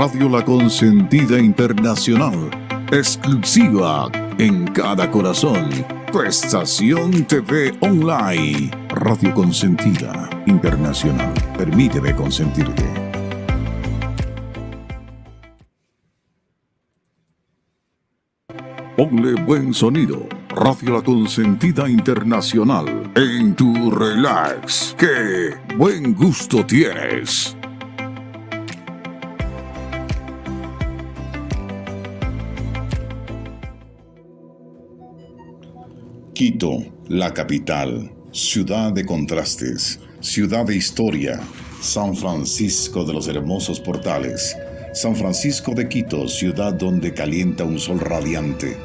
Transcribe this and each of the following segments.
Radio La Consentida Internacional, exclusiva en cada corazón. Tu estación TV online. Radio Consentida Internacional. Permíteme consentirte. Ponle buen sonido. Radio La Consentida Internacional. En tu relax. ¡Qué buen gusto tienes! Quito, la capital, ciudad de contrastes, ciudad de historia, San Francisco de los hermosos portales, San Francisco de Quito, ciudad donde calienta un sol radiante,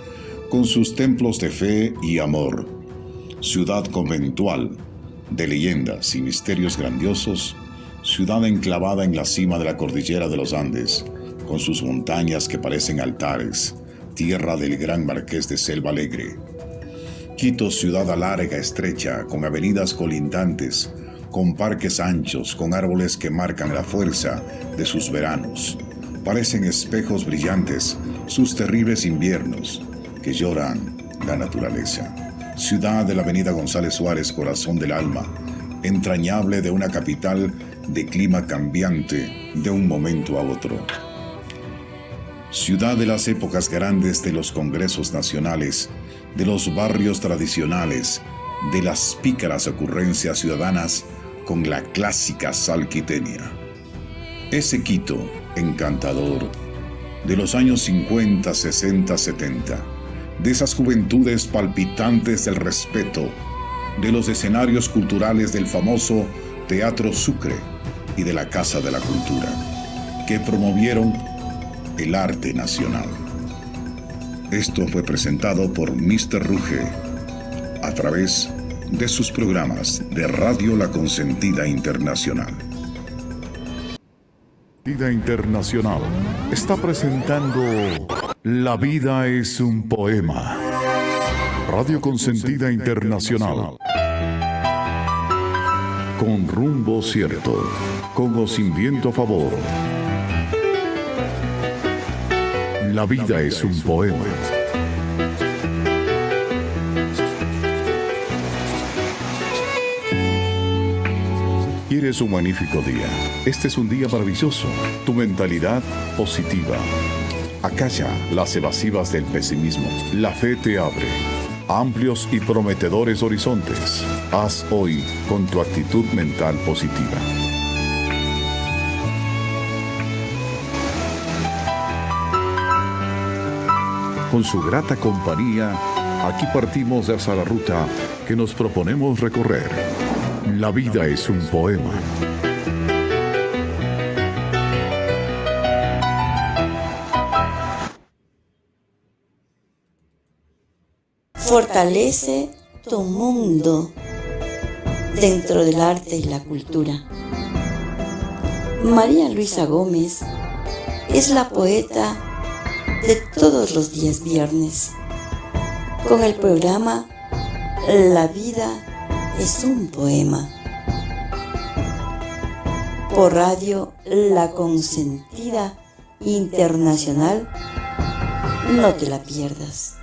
con sus templos de fe y amor, ciudad conventual, de leyendas y misterios grandiosos, ciudad enclavada en la cima de la cordillera de los Andes, con sus montañas que parecen altares, tierra del gran marqués de Selva Alegre. Quito, ciudad larga, estrecha, con avenidas colindantes, con parques anchos, con árboles que marcan la fuerza de sus veranos. Parecen espejos brillantes sus terribles inviernos que lloran la naturaleza. Ciudad de la avenida González Suárez, corazón del alma, entrañable de una capital de clima cambiante de un momento a otro. Ciudad de las épocas grandes de los congresos nacionales, de los barrios tradicionales, de las pícaras ocurrencias ciudadanas con la clásica salquitenia. Ese Quito encantador de los años 50, 60, 70, de esas juventudes palpitantes del respeto, de los escenarios culturales del famoso Teatro Sucre y de la Casa de la Cultura, que promovieron el arte nacional. Esto fue presentado por Mr. Ruge a través de sus programas de Radio La Consentida Internacional. Vida Internacional está presentando La vida es un poema. Radio Consentida Internacional. Con rumbo cierto, con o sin viento a favor. La vida es un poema. ¿Quieres un magnífico día? Este es un día maravilloso. Tu mentalidad positiva. Acalla las evasivas del pesimismo. La fe te abre amplios y prometedores horizontes. Haz hoy con tu actitud mental positiva. Con su grata compañía, aquí partimos hacia la ruta que nos proponemos recorrer. La vida es un poema. Fortalece tu mundo dentro del arte y la cultura. María Luisa Gómez es la poeta de todos los días viernes, con el programa La vida es un poema, por Radio La Consentida Internacional. No te la pierdas.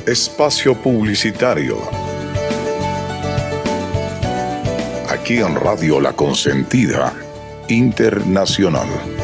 Espacio publicitario. Aquí en Radio La Consentida Internacional.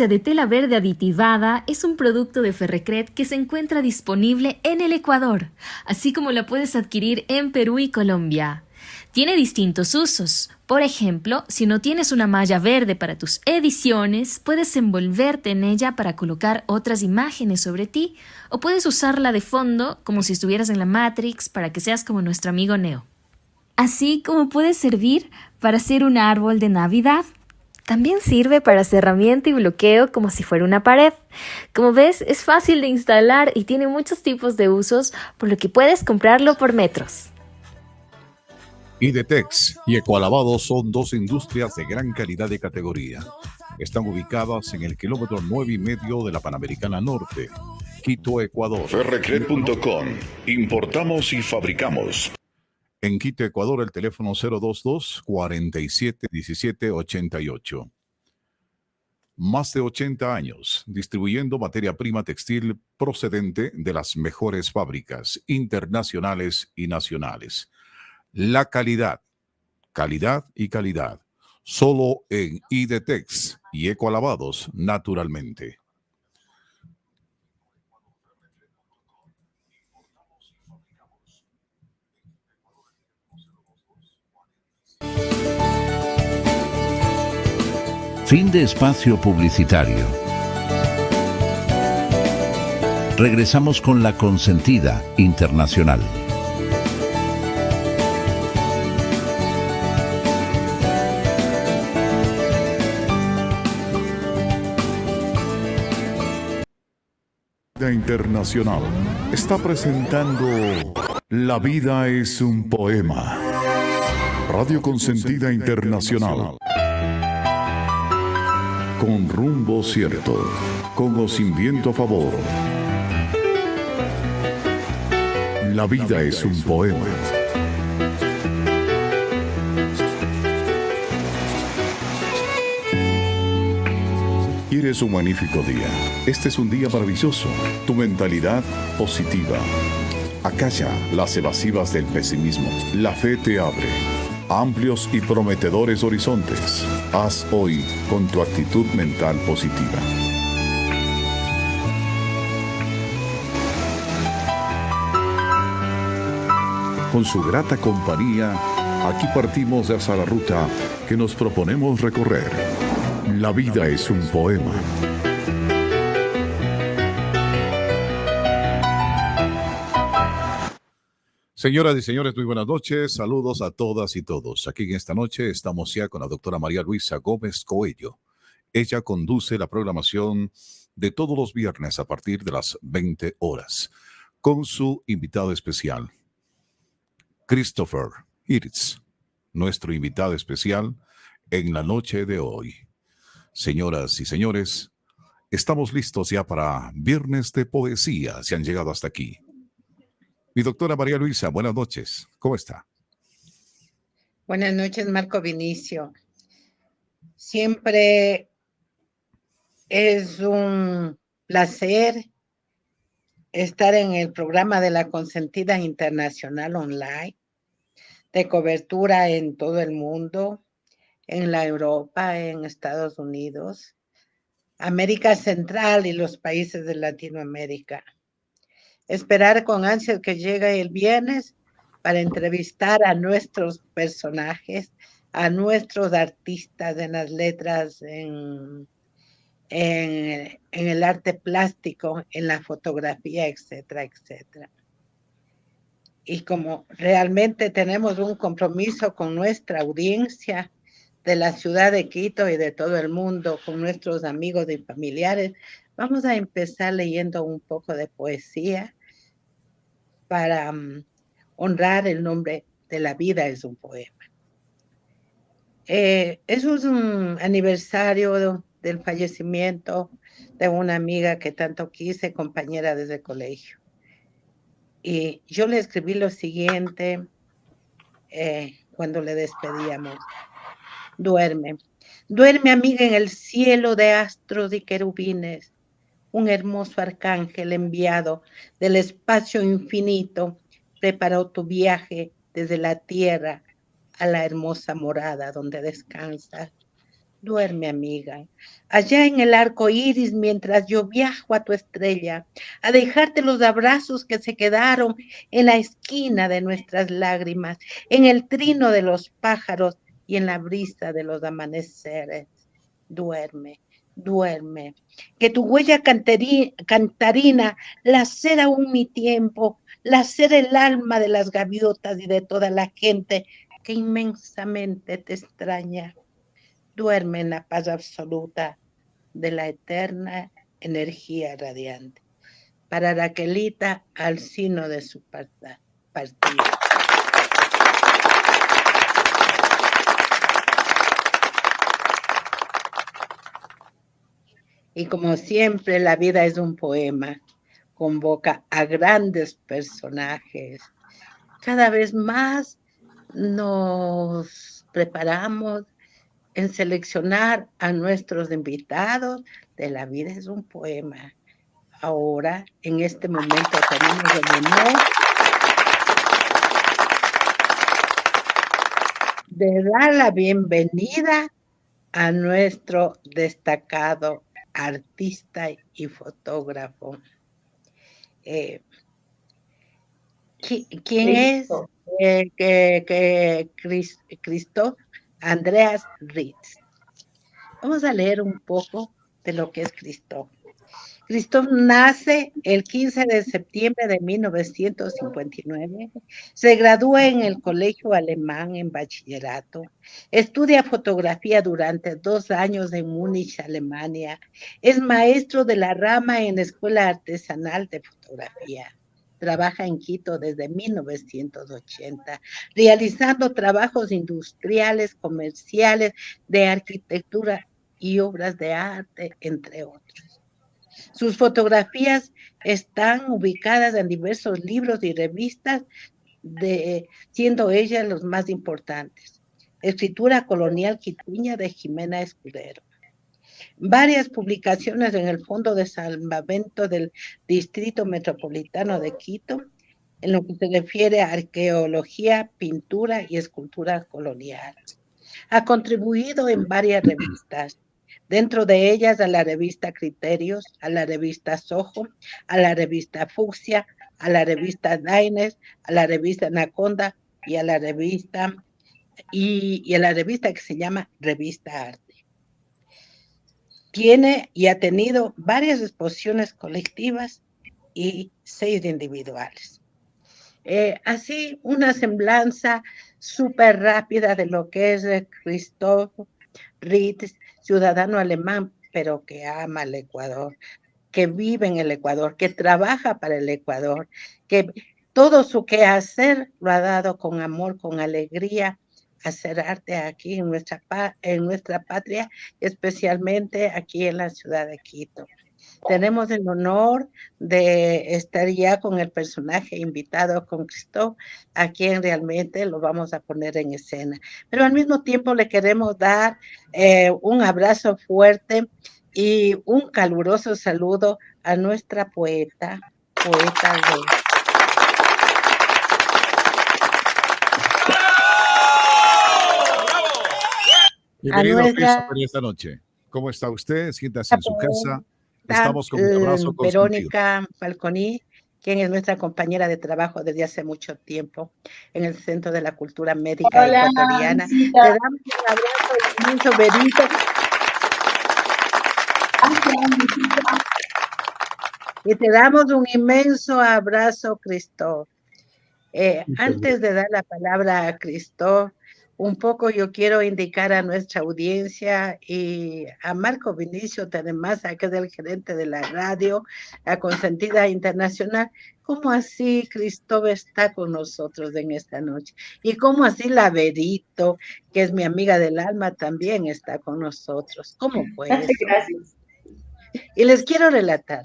De tela verde aditivada es un producto de Ferrecred que se encuentra disponible en el Ecuador, así como la puedes adquirir en Perú y Colombia. Tiene distintos usos. Por ejemplo, si no tienes una malla verde para tus ediciones, puedes envolverte en ella para colocar otras imágenes sobre ti, o puedes usarla de fondo como si estuvieras en la Matrix para que seas como nuestro amigo Neo. Así como puede servir para hacer un árbol de Navidad. También sirve para cerramiento y bloqueo como si fuera una pared. Como ves, es fácil de instalar y tiene muchos tipos de usos, por lo que puedes comprarlo por metros. Idetex y Ecoalavados son dos industrias de gran calidad y categoría. Están ubicadas en el kilómetro 9,5 de la Panamericana Norte, Quito, Ecuador. Ferrecred.com. Importamos y fabricamos. En Quito, Ecuador, el teléfono 022-4717-88. Más de 80 años distribuyendo materia prima textil procedente de las mejores fábricas internacionales y nacionales. La calidad, calidad y calidad. Solo en Idetex y Ecoalavados, naturalmente. Fin de espacio publicitario. Regresamos con La Consentida Internacional. Internacional está presentando La vida es un poema. Radio Consentida Internacional. Con rumbo cierto, con o sin viento a favor. La vida es un poema. Quieres un magnífico día. Este es un día maravilloso. Tu mentalidad positiva. Acalla las evasivas del pesimismo. La fe te abre amplios y prometedores horizontes. Haz hoy con tu actitud mental positiva. Con su grata compañía, aquí partimos hacia la ruta que nos proponemos recorrer. La vida es un poema. Señoras y señores, muy buenas noches. Saludos a todas y todos. Aquí en esta noche estamos ya con la doctora María Luisa Gómez Coello. Ella conduce la programación de todos los viernes a partir de las 20 horas con su invitado especial, Christopher Hirtz, nuestro invitado especial en la noche de hoy. Señoras y señores, estamos listos ya para Viernes de Poesía. Se han llegado hasta aquí. Mi doctora María Luisa, buenas noches. ¿Cómo está? Buenas noches, Marco Vinicio. Siempre es un placer estar en el programa de La Consentida Internacional Online, de cobertura en todo el mundo, en la Europa, en Estados Unidos, América Central y los países de Latinoamérica. Esperar con ansias que llegue el viernes para entrevistar a nuestros personajes, a nuestros artistas en las letras, en el arte plástico, en la fotografía, etcétera, etcétera. Y como realmente tenemos un compromiso con nuestra audiencia de la ciudad de Quito y de todo el mundo, con nuestros amigos y familiares, vamos a empezar leyendo un poco de poesía para honrar el nombre de La vida es un poema. Es un aniversario del fallecimiento de una amiga que tanto quise, compañera desde el colegio. Y yo le escribí lo siguiente cuando le despedíamos. Duerme, duerme amiga en el cielo de astros y querubines, un hermoso arcángel enviado del espacio infinito preparó tu viaje desde la tierra a la hermosa morada donde descansas. Duerme, amiga, allá en el arco iris mientras yo viajo a tu estrella, a dejarte los abrazos que se quedaron en la esquina de nuestras lágrimas, en el trino de los pájaros y en la brisa de los amaneceres. Duerme, duerme, que tu huella cantarina lacera aún mi tiempo, lacera el alma de las gaviotas y de toda la gente que inmensamente te extraña. Duerme en la paz absoluta de la eterna energía radiante. Para Raquelita, al sino de su partida. Y como siempre, la vida es un poema. Convoca a grandes personajes. Cada vez más nos preparamos en seleccionar a nuestros invitados de La vida es un poema. Ahora, en este momento, tenemos el honor de dar la bienvenida a nuestro destacado artista y fotógrafo. ¿Quién es? Christoph Andreas Ritz. Vamos a leer un poco de lo que es Christoph. Christoph nace el 15 de septiembre de 1959, se gradúa en el Colegio Alemán en bachillerato, estudia fotografía durante 2 años en Múnich, Alemania, es maestro de la rama en la Escuela Artesanal de Fotografía. Trabaja en Quito desde 1980, realizando trabajos industriales, comerciales, de arquitectura y obras de arte, entre otros. Sus fotografías están ubicadas en diversos libros y revistas, siendo ellas los más importantes. Escritura colonial quiteña de Jimena Escudero. Varias publicaciones en el Fondo de Salvamento del Distrito Metropolitano de Quito, en lo que se refiere a arqueología, pintura y escultura colonial. Ha contribuido en varias revistas, dentro de ellas a la revista Criterios, a la revista Soho, a la revista Fucsia, a la revista Daines, a la revista Anaconda y a la revista que se llama Revista Arte. Tiene y ha tenido varias exposiciones colectivas y 6 individuales. Así, una semblanza súper rápida de lo que es Christoph Ritz, ciudadano alemán, pero que ama el Ecuador, que vive en el Ecuador, que trabaja para el Ecuador, que todo su quehacer lo ha dado con amor, con alegría, hacer arte aquí en nuestra patria, especialmente aquí en la ciudad de Quito. Tenemos el honor de estar ya con el personaje invitado, con Christoph, a quien realmente lo vamos a poner en escena. Pero al mismo tiempo le queremos dar un abrazo fuerte y un caluroso saludo a nuestra poeta de... Bienvenido, Christopher, esta noche. ¿Cómo está usted? Siéntase en su casa. Estamos con un abrazo consentido. Verónica Falconi, quien es nuestra compañera de trabajo desde hace mucho tiempo en el Centro de la Cultura Médica Ecuatoriana. Visita. Te damos un abrazo inmenso, Berito. Y te damos un inmenso abrazo, Cristóbal. Antes de dar la palabra a Cristóbal, un poco yo quiero indicar a nuestra audiencia y a Marco Vinicio Tenemaza, que es el gerente de la radio, la Consentida Internacional, cómo así Cristóbal está con nosotros en esta noche. Y cómo así la Verito, que es mi amiga del alma, también está con nosotros. ¿Cómo fue eso? Gracias. Y les quiero relatar.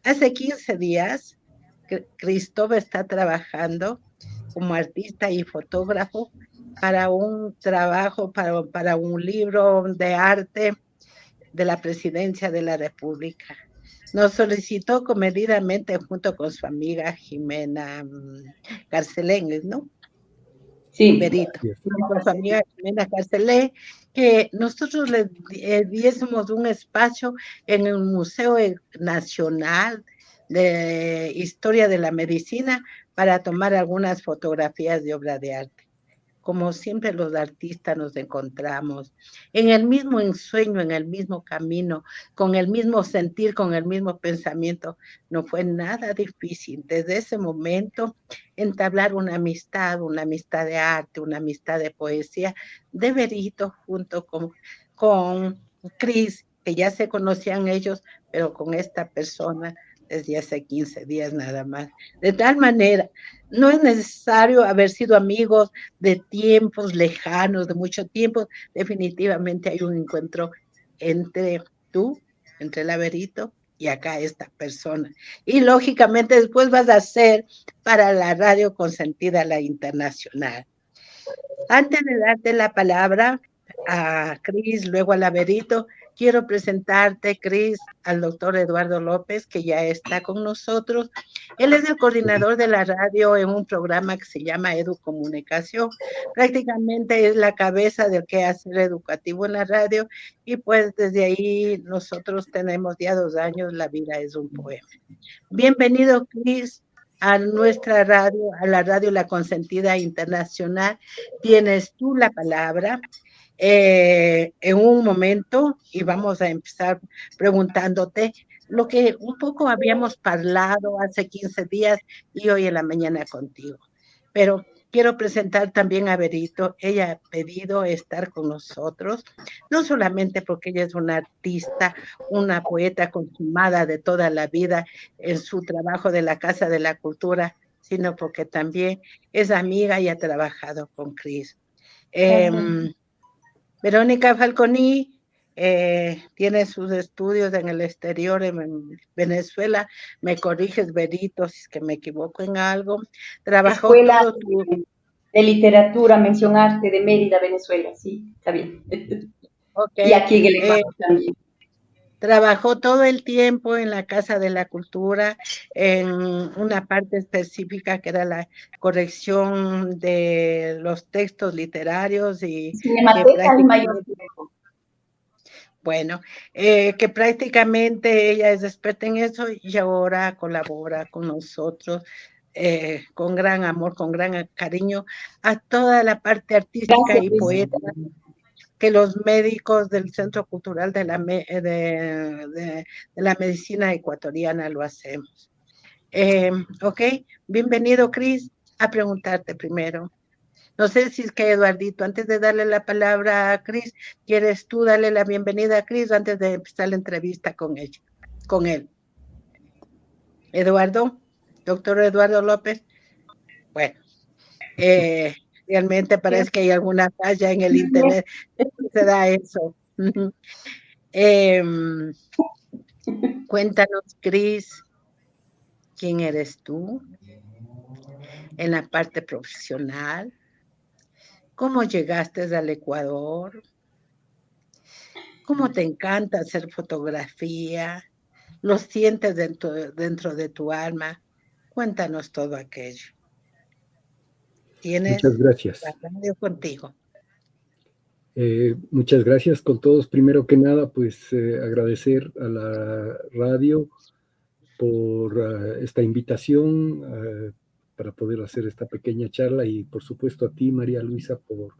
Hace 15 días, Cristóbal está trabajando como artista y fotógrafo para un trabajo, para un libro de arte de la Presidencia de la República. Nos solicitó comedidamente junto con su amiga Jimena Carcelén, ¿no? Sí. Berito, con su amiga Jimena Carcelén, que nosotros le diésemos un espacio en el Museo Nacional de Historia de la Medicina para tomar algunas fotografías de obra de arte. Como siempre los artistas nos encontramos en el mismo ensueño, en el mismo camino, con el mismo sentir, con el mismo pensamiento. No fue nada difícil desde ese momento entablar una amistad de arte, una amistad de poesía, de Berito junto con Cris, que ya se conocían ellos, pero con esta persona desde hace 15 días nada más. De tal manera, no es necesario haber sido amigos de tiempos lejanos, de mucho tiempo. Definitivamente hay un encuentro entre tú, entre el Berito, y acá esta persona. Y lógicamente después vas a hacer para la radio Consentida, la Internacional. Antes de darte la palabra a Cris, luego a Berito, quiero presentarte, Cris, al doctor Eduardo López, que ya está con nosotros. Él es el coordinador de la radio en un programa que se llama Educomunicación. Prácticamente es la cabeza del quehacer educativo en la radio y pues desde ahí nosotros tenemos ya 2 años, La Vida es un Poema. Bienvenido, Cris, a nuestra radio, a la radio La Consentida Internacional. Tienes tú la palabra en un momento y vamos a empezar preguntándote lo que un poco habíamos hablado hace 15 días y hoy en la mañana contigo. Pero quiero presentar también a Berito. Ella ha pedido estar con nosotros, no solamente porque ella es una artista, una poeta consumada de toda la vida en su trabajo de la Casa de la Cultura, sino porque también es amiga y ha trabajado con Cris. Verónica Falconi tiene sus estudios en el exterior, en Venezuela. Me corriges, Berito, si es que me equivoco en algo. Trabajó Escuela todo tu... de Literatura, Mención Arte de Mérida, Venezuela, sí, está bien. Okay. Y aquí en el Ecuador también. Trabajó todo el tiempo en la Casa de la Cultura, en una parte específica que era la corrección de los textos literarios y Cinemateca y mayor tiempo. Bueno, que prácticamente ella es experta en eso y ahora colabora con nosotros con gran amor, con gran cariño a toda la parte artística. Gracias, y poeta que los médicos del Centro Cultural de la Medicina Ecuatoriana lo hacemos. Ok, bienvenido, Cris, a preguntarte primero. No sé si es que Eduardito, antes de darle la palabra a Cris, ¿quieres tú darle la bienvenida a Cris antes de empezar la entrevista con él? Eduardo, doctor Eduardo López. Bueno, realmente parece que hay alguna falla en el internet. Se da eso. Cuéntanos, Cris, ¿quién eres tú en la parte profesional? ¿Cómo llegaste al Ecuador? ¿Cómo te encanta hacer fotografía? ¿Lo sientes dentro de tu alma? Cuéntanos todo aquello. Tienes muchas gracias. La radio contigo. Muchas gracias con todos. Primero que nada, pues agradecer a la radio por esta invitación para poder hacer esta pequeña charla y por supuesto a ti, María Luisa, por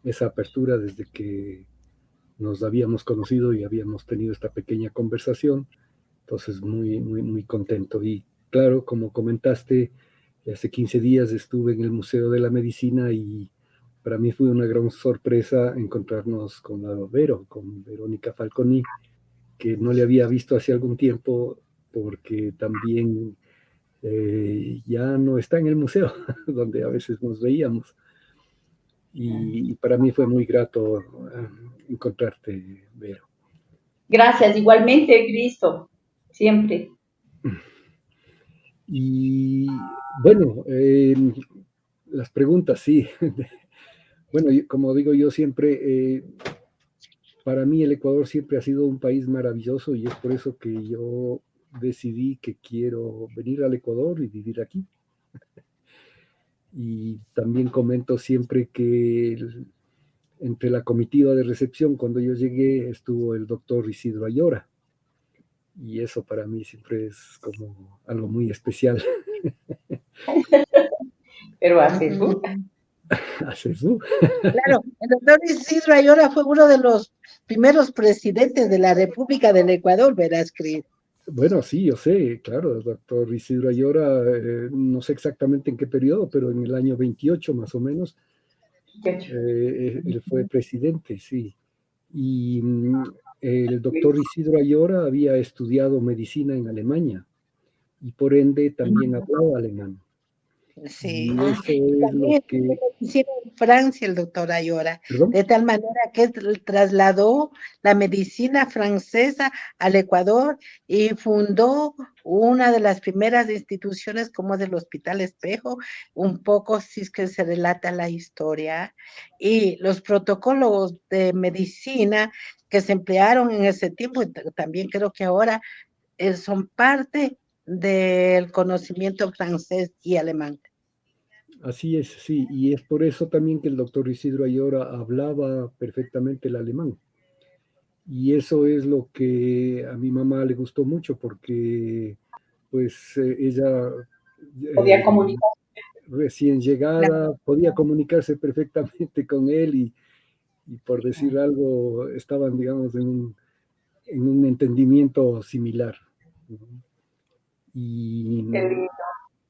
esa apertura desde que nos habíamos conocido y habíamos tenido esta pequeña conversación. Entonces, muy contento. Y claro, como comentaste, hace 15 días estuve en el Museo de la Medicina y para mí fue una gran sorpresa encontrarnos con con Verónica Falconi, que no le había visto hace algún tiempo porque también ya no está en el museo, donde a veces nos veíamos. Y para mí fue muy grato encontrarte, Vero. Gracias, igualmente, Cristo, siempre. Y bueno, las preguntas, sí. Bueno, como digo yo siempre, para mí el Ecuador siempre ha sido un país maravilloso y es por eso que yo decidí que quiero venir al Ecuador y vivir aquí. Y también comento siempre que entre la comitiva de recepción, cuando yo llegué, estuvo el doctor Isidro Ayora. Y eso para mí siempre es como algo muy especial. Pero hace Claro, el doctor Isidro Ayora fue uno de los primeros presidentes de la República del Ecuador, verás, Cris. Bueno, sí, yo sé, claro, el doctor Isidro Ayora, no sé exactamente en qué periodo, pero en el año 28 más o menos, él fue presidente, sí. Y el doctor Isidro Ayora había estudiado medicina en Alemania y por ende también hablaba alemán. Sí, y eso y es lo también que... hicieron en Francia el doctor Ayora, ¿Perdón? de tal manera que trasladó la medicina francesa al Ecuador y fundó una de las primeras instituciones como del Hospital Espejo, un poco si es que se relata la historia, y los protocolos de medicina que se emplearon en ese tiempo, también creo que ahora son parte del conocimiento francés y alemán. Así es, sí, y es por eso también que el doctor Isidro Ayora hablaba perfectamente el alemán. Y eso es lo que a mi mamá le gustó mucho, porque pues ella podía comunicar. recién llegada podía comunicarse perfectamente con él y por decir algo estaban, digamos, en un entendimiento similar. Y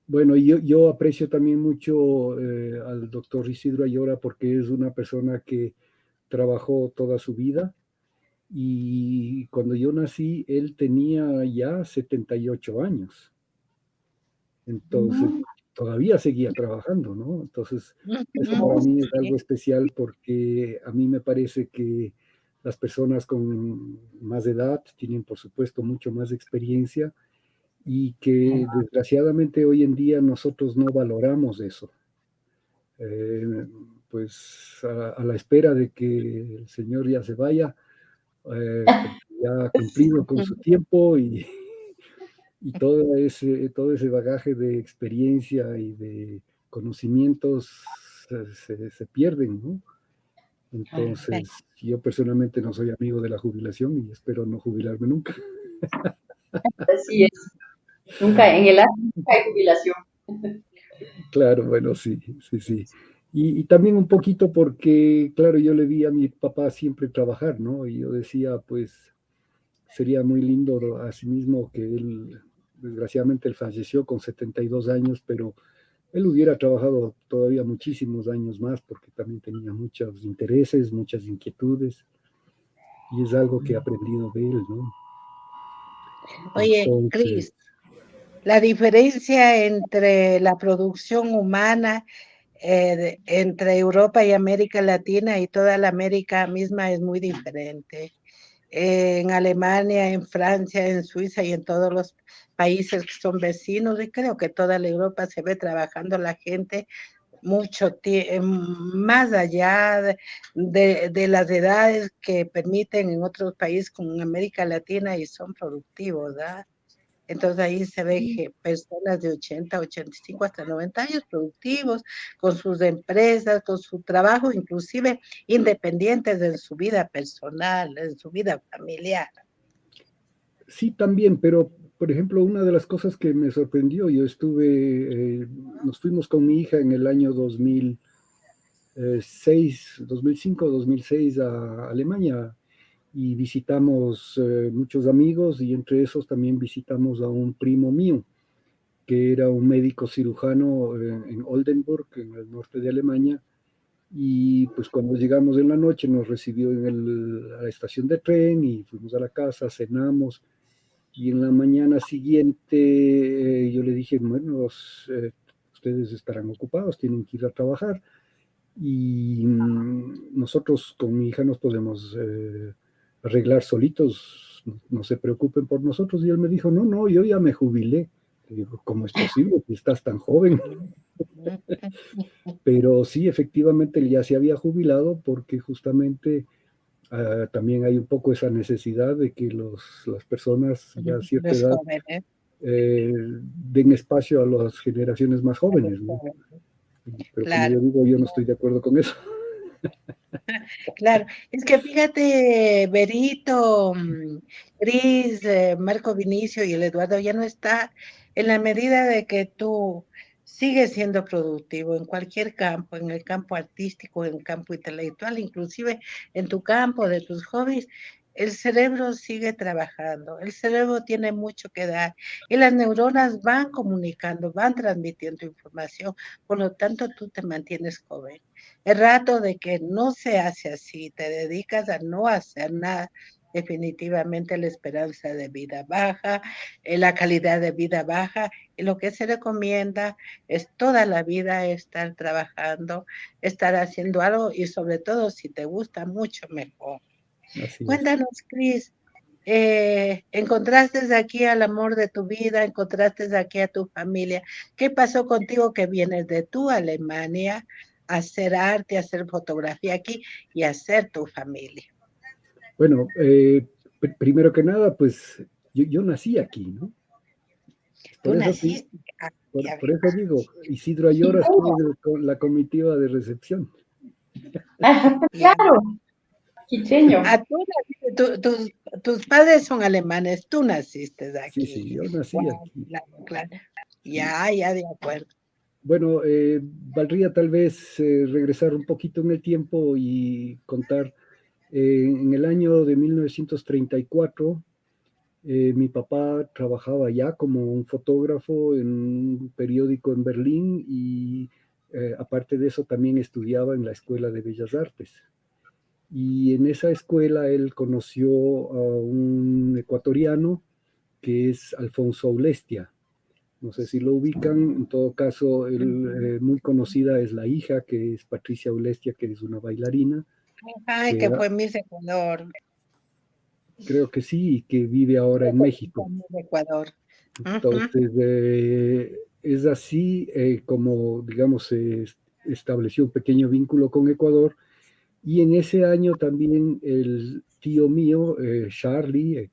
bueno, yo aprecio también mucho al doctor Isidro Ayora porque es una persona que trabajó toda su vida y cuando yo nací él tenía ya 78 años. Entonces todavía seguía trabajando, ¿no? Entonces eso para mí es algo especial porque a mí me parece que las personas con más edad tienen por supuesto mucho más experiencia y que desgraciadamente hoy en día nosotros no valoramos eso. Pues a la espera de que el Señor ya se vaya, ya ha cumplido con su tiempo y todo ese bagaje de experiencia y de conocimientos se pierden, ¿no? Entonces, yo personalmente no soy amigo de la jubilación y espero no jubilarme nunca. Así es. Nunca, en el año nunca hay jubilación. Claro, bueno, sí. Y también un poquito porque, claro, yo le vi a mi papá siempre trabajar, ¿no? Y yo decía, pues, sería muy lindo asimismo que él, desgraciadamente él falleció con 72 años, pero él hubiera trabajado todavía muchísimos años más porque también tenía muchos intereses, muchas inquietudes, y es algo que he aprendido de él, ¿no? Oye, Entonces, Cris, la diferencia entre la producción humana entre Europa y América Latina y toda la América misma es muy diferente. En Alemania, en Francia, en Suiza y en todos los países que son vecinos, y creo que toda la Europa se ve trabajando la gente mucho más allá de las edades que permiten en otros países como en América Latina y son productivos, ¿verdad? Entonces ahí se ve que personas de 80, 85 hasta 90 años productivos, con sus empresas, con su trabajo, inclusive independientes en su vida personal, en su vida familiar. sí, también, pero por ejemplo, una de las cosas que me sorprendió, nos fuimos con mi hija en el año 2005, 2006 a Alemania y visitamos muchos amigos y entre esos también visitamos a un primo mío, que era un médico cirujano en Oldenburg, en el norte de Alemania. Y pues cuando llegamos en la noche nos recibió a la estación de tren y fuimos a la casa, cenamos. Y en la mañana siguiente yo le dije, bueno, ustedes estarán ocupados, tienen que ir a trabajar. Y nosotros con mi hija nos podemos arreglar solitos, no se preocupen por nosotros. Y él me dijo, no, no, yo ya me jubilé. Le digo, ¿cómo es posible que estás tan joven? Pero sí, efectivamente, él ya se había jubilado porque justamente también hay un poco esa necesidad de que las personas ya a cierta Los edad jóvenes. Den espacio a las generaciones más jóvenes, ¿no? Pero como Claro. yo digo, yo no estoy de acuerdo con eso. Claro, es que fíjate, Berito, Cris, Marco Vinicio y el Eduardo ya no está en la medida de que tú sigues siendo productivo en cualquier campo, en el campo artístico, en el campo intelectual, inclusive en tu campo de tus hobbies. El cerebro sigue trabajando, el cerebro tiene mucho que dar y las neuronas van comunicando, van transmitiendo información, por lo tanto tú te mantienes joven. El rato de que no se hace así, te dedicas a no hacer nada, definitivamente la esperanza de vida baja, la calidad de vida baja, y lo que se recomienda es toda la vida estar trabajando, estar haciendo algo y sobre todo si te gusta mucho mejor. Así es. Cuéntanos, Cris, encontraste aquí al amor de tu vida, encontraste aquí a tu familia. ¿Qué pasó contigo que vienes de tu Alemania a hacer arte, a hacer fotografía aquí y a hacer tu familia? Bueno, primero que nada, pues yo nací aquí, ¿no? Tú Por eso, naciste aquí. por eso digo, Isidro Ayora estuvo con la comitiva de recepción. Claro, quicheño. Tus padres son alemanes, tú naciste aquí. Sí, yo nací Wow, aquí. claro. Ya, de acuerdo. Bueno, valdría tal vez regresar un poquito en el tiempo y contar, en el año de 1934, mi papá trabajaba ya como un fotógrafo en un periódico en Berlín y aparte de eso también estudiaba en la Escuela de Bellas Artes. Y en esa escuela él conoció a un ecuatoriano que es Alfonso Aulestia. No sé si lo ubican, en todo caso, muy conocida es la hija, que es Patricia Aulestia, que es una bailarina. Ay, que fue Miss Ecuador. Creo que sí, y que vive ahora en México. Ecuador. Entonces, es así como, digamos, se estableció un pequeño vínculo con Ecuador. Y en ese año también el tío mío,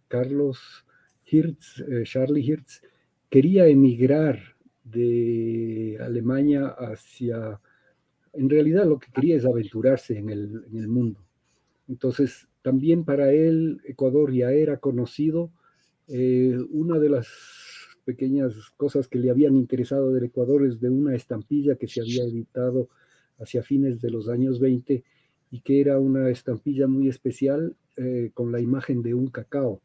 Carlos Hirtz, Charlie Hirtz, quería emigrar de Alemania en realidad lo que quería es aventurarse en el mundo. Entonces, también para él Ecuador ya era conocido. Una de las pequeñas cosas que le habían interesado del Ecuador es de una estampilla que se había editado hacia fines de los años 20 y que era una estampilla muy especial con la imagen de un cacao,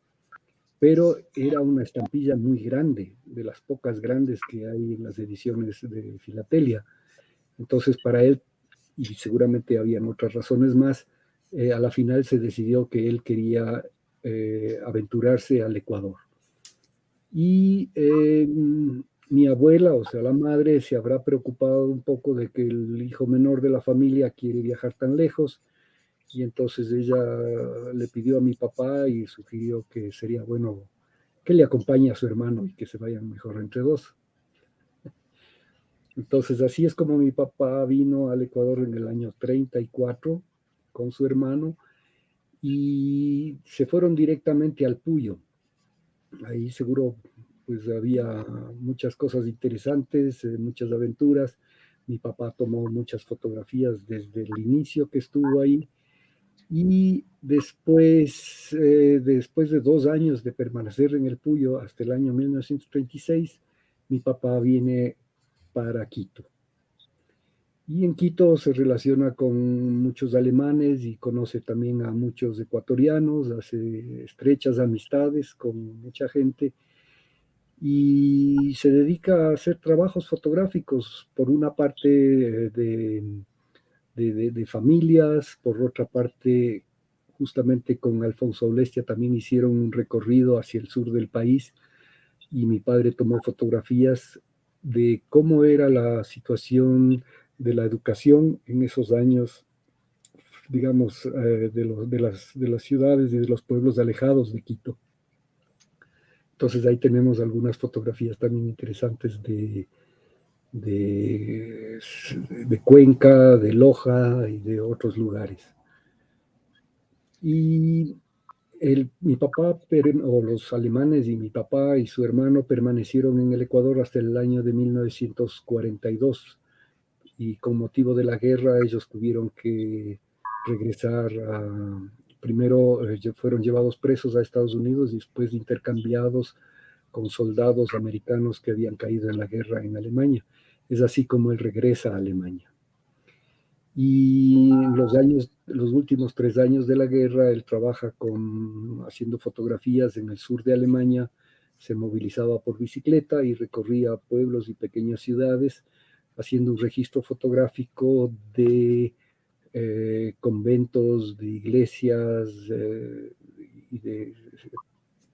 pero era una estampilla muy grande, de las pocas grandes que hay en las ediciones de Filatelia. Entonces para él, y seguramente habían otras razones más, a la final se decidió que él quería aventurarse al Ecuador. Y mi abuela, o sea, la madre, se habrá preocupado un poco de que el hijo menor de la familia quiere viajar tan lejos, y entonces ella le pidió a mi papá y sugirió que sería bueno que le acompañe a su hermano y que se vayan mejor entre dos. Entonces así es como mi papá vino al Ecuador en el año 34 con su hermano y se fueron directamente al Puyo. Ahí seguro pues había muchas cosas interesantes, muchas aventuras. Mi papá tomó muchas fotografías desde el inicio que estuvo ahí y Después de 2 años de permanecer en el Puyo hasta el año 1936, mi papá viene para Quito. Y en Quito se relaciona con muchos alemanes y conoce también a muchos ecuatorianos, hace estrechas amistades con mucha gente y se dedica a hacer trabajos fotográficos, por una parte de familias, por otra parte justamente con Alfonso Aulestia también hicieron un recorrido hacia el sur del país y mi padre tomó fotografías de cómo era la situación de la educación en esos años, digamos, de las ciudades y de los pueblos alejados de Quito. Entonces ahí tenemos algunas fotografías también interesantes de Cuenca, de Loja y de otros lugares. Y mi papá, o los alemanes y mi papá y su hermano permanecieron en el Ecuador hasta el año de 1942 y con motivo de la guerra ellos tuvieron que regresar primero fueron llevados presos a Estados Unidos y después intercambiados con soldados americanos que habían caído en la guerra en Alemania. Es así como él regresa a Alemania. Y en los últimos 3 años de la guerra, él trabaja haciendo fotografías en el sur de Alemania, se movilizaba por bicicleta y recorría pueblos y pequeñas ciudades, haciendo un registro fotográfico de conventos, de iglesias y de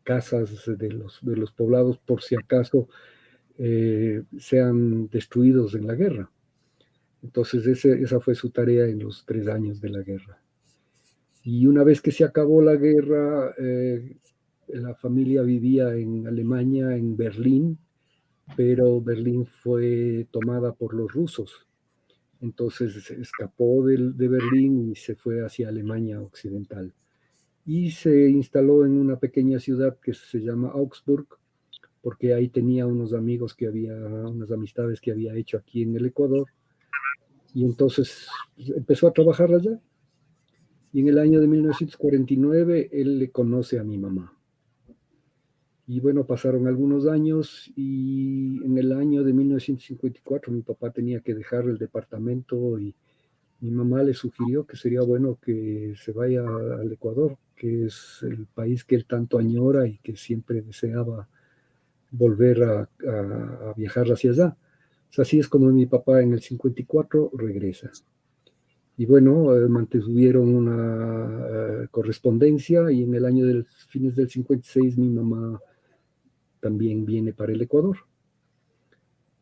casas de los poblados, por si acaso sean destruidos en la guerra. Entonces esa fue su tarea en los 3 años de la guerra. Y una vez que se acabó la guerra, la familia vivía en Alemania, en Berlín, pero Berlín fue tomada por los rusos. Entonces escapó de Berlín y se fue hacia Alemania Occidental. Y se instaló en una pequeña ciudad que se llama Augsburg, porque ahí tenía unas amistades que había hecho aquí en el Ecuador. Y entonces empezó a trabajar allá. Y en el año de 1949 él le conoce a mi mamá. Y bueno, pasaron algunos años y en el año de 1954 mi papá tenía que dejar el departamento y mi mamá le sugirió que sería bueno que se vaya al Ecuador, que es el país que él tanto añora y que siempre deseaba volver a viajar hacia allá. Así es como mi papá en el 54 regresa. Y bueno, mantuvieron una correspondencia y en el año fines del 56 mi mamá también viene para el Ecuador.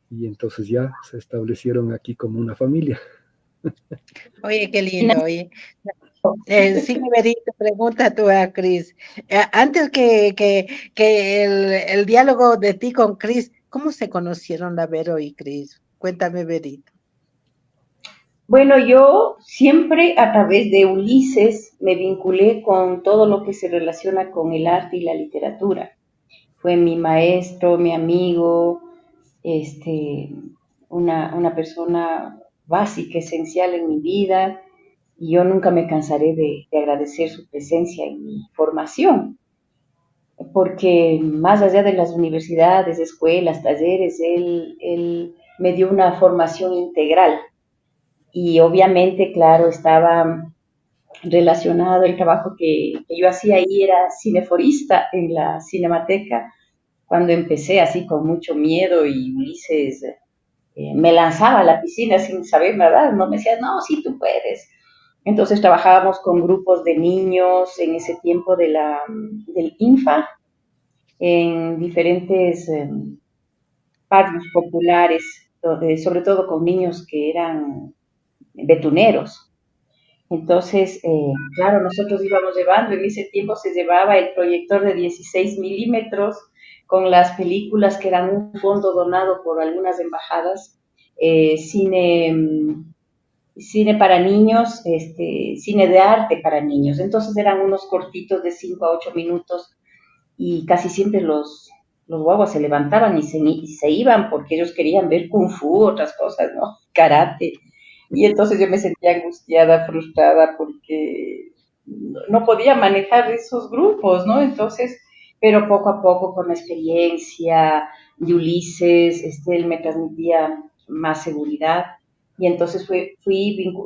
Y entonces ya se establecieron aquí como una familia. Oye, qué lindo, oye. Sí, Berito, pregunta tú a Cris. Antes que el diálogo de ti con Cris, ¿cómo se conocieron la Vero y Cris? Cuéntame, Berito. Bueno, yo siempre a través de Ulises me vinculé con todo lo que se relaciona con el arte y la literatura. Fue mi maestro, mi amigo, una persona básica, esencial en mi vida, y yo nunca me cansaré de agradecer su presencia en mi formación, porque más allá de las universidades, escuelas, talleres, él me dio una formación integral. Y obviamente, claro, estaba relacionado el trabajo que yo hacía ahí, era cineforista en la Cinemateca, cuando empecé así con mucho miedo y Ulises me lanzaba a la piscina sin saber nadar, ¿no? Me decía, no, sí, tú puedes. Entonces trabajábamos con grupos de niños en ese tiempo del INFA, en diferentes barrios populares, sobre todo con niños que eran betuneros. Entonces, claro, nosotros íbamos llevando, en ese tiempo se llevaba el proyector de 16 milímetros con las películas que eran un fondo donado por algunas embajadas, cine para niños, cine de arte para niños. Entonces eran unos cortitos de 5 a 8 minutos y casi siempre los guaguas se levantaban y se iban porque ellos querían ver kung fu, otras cosas, ¿no? Karate. Y entonces yo me sentía angustiada, frustrada, porque no podía manejar esos grupos, ¿no? Entonces, pero poco a poco con la experiencia de Ulises, él me transmitía más seguridad. Y entonces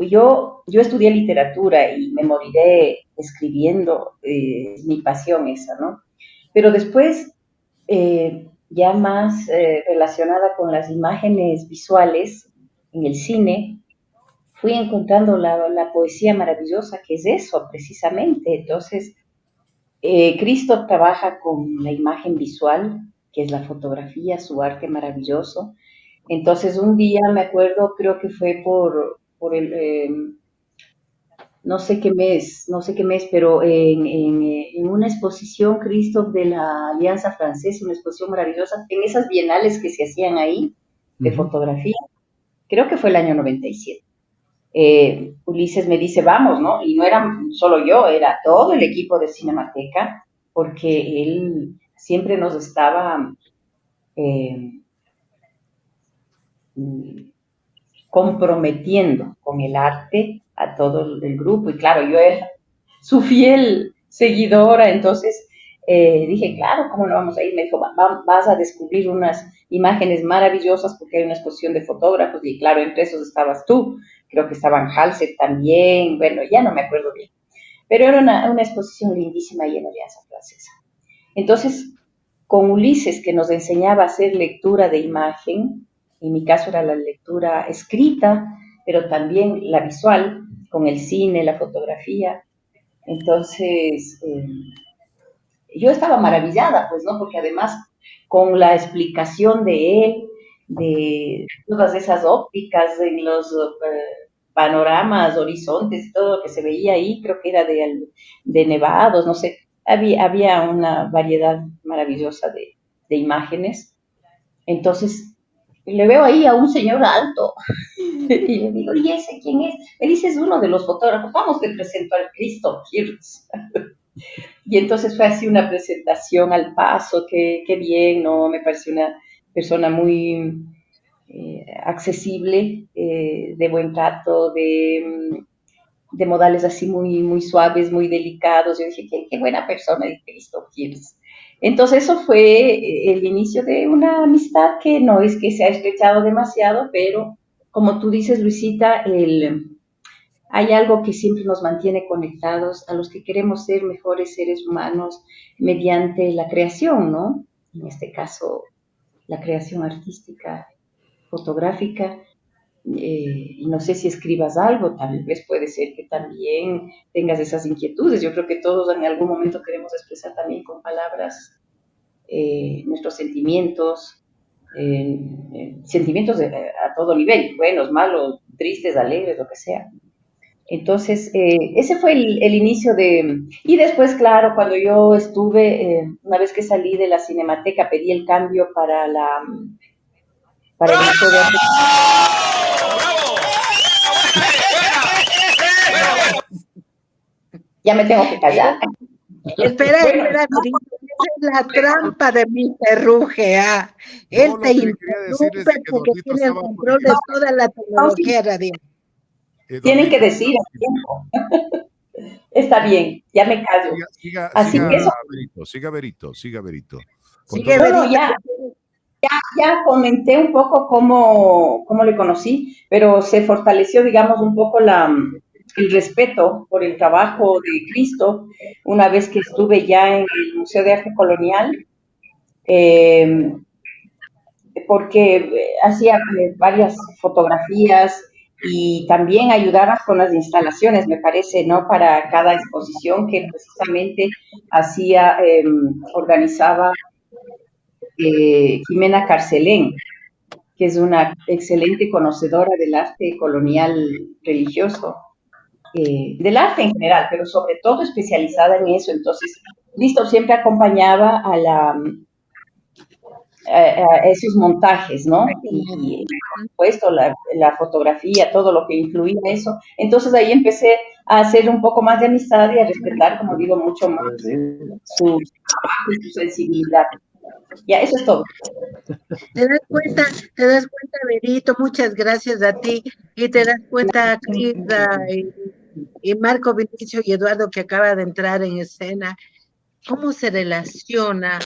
yo estudié literatura y me moriré escribiendo, mi pasión esa, ¿no? Pero después, ya más relacionada con las imágenes visuales en el cine, fui encontrando la poesía maravillosa que es eso, precisamente. Entonces, Cristo trabaja con la imagen visual, que es la fotografía, su arte maravilloso. Entonces, un día me acuerdo, creo que fue por el, no sé qué mes, pero en una exposición, Christoph, de la Alianza Francesa, una exposición maravillosa, en esas bienales que se hacían ahí, de fotografía, creo que fue el año 97. Ulises me dice, vamos, ¿no? Y no era solo yo, era todo el equipo de Cinemateca, porque él siempre nos estaba comprometiendo con el arte a todo el grupo. Y claro, yo era su fiel seguidora, entonces dije, claro, ¿cómo no vamos a ir? Me dijo, vas a descubrir unas imágenes maravillosas porque hay una exposición de fotógrafos y claro, entre esos estabas tú, creo que estaban Halser también, bueno, ya no me acuerdo bien, pero era una exposición lindísima ahí en Alianza Francesa. Entonces, con Ulises, que nos enseñaba a hacer lectura de imagen, en mi caso era la lectura escrita, pero también la visual, con el cine, la fotografía. Entonces, yo estaba maravillada, pues, ¿no? Porque además, con la explicación de él, de todas esas ópticas en los panoramas, horizontes, todo lo que se veía ahí, creo que era de nevados, no sé, había una variedad maravillosa de imágenes. Entonces, le veo ahí a un señor alto y le digo, ¿y ese quién es? Me dice, es uno de los fotógrafos, vamos, te presento al Christoph Hirsch. Y entonces fue así una presentación al paso, que bien, ¿no? Me pareció una persona muy accesible, de buen trato, de modales así muy, muy suaves, muy delicados. Yo dije, qué buena persona el Christoph Hirsch. Entonces eso fue el inicio de una amistad que no es que se ha estrechado demasiado, pero como tú dices, Luisita, hay algo que siempre nos mantiene conectados a los que queremos ser mejores seres humanos mediante la creación, ¿no? En este caso, la creación artística, fotográfica. Y no sé si escribas algo, tal vez puede ser que también tengas esas inquietudes. Yo creo que todos en algún momento queremos expresar también con palabras nuestros sentimientos, sentimientos a todo nivel, buenos, malos, tristes, alegres, lo que sea. Entonces, ese fue el inicio de... Y después, claro, cuando yo estuve, una vez que salí de la Cinemateca, pedí el cambio para el Museo de Arte. Ya me tengo que callar. Espera, esa es la trampa de mi perruje. Él te interrumpe porque tiene el control de toda la tecnología radial. Tienen que decir el tiempo. Está bien, ya me callo. Así que eso. Siga Berito. Bueno, ya comenté un poco cómo le conocí, pero se fortaleció, digamos, un poco el respeto por el trabajo de Cristo una vez que estuve ya en el Museo de Arte Colonial, porque hacía varias fotografías y también ayudaba con las instalaciones, me parece, ¿no? Para cada exposición que precisamente organizaba Jimena Carcelén, que es una excelente conocedora del arte colonial religioso, del arte en general, pero sobre todo especializada en eso. Entonces, Cristo siempre acompañaba a esos montajes, ¿no? Y por supuesto, la fotografía, todo lo que incluía eso. Entonces ahí empecé a hacer un poco más de amistad y a respetar, como digo, mucho más su trabajo y su sensibilidad. Ya, eso es todo. ¿Te das cuenta, Berito? Muchas gracias a ti. Y te das cuenta, Cris, y Marco Vinicio y Eduardo, que acaba de entrar en escena, cómo se relaciona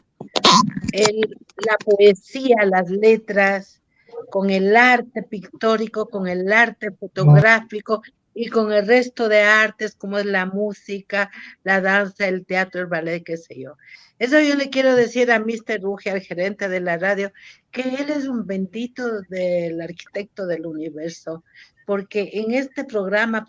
la poesía, las letras, con el arte pictórico, con el arte fotográfico y con el resto de artes como es la música, la danza, el teatro, el ballet, qué sé yo. Eso yo le quiero decir a Mr. Ruge, al gerente de la radio, que él es un bendito del arquitecto del universo, porque en este programa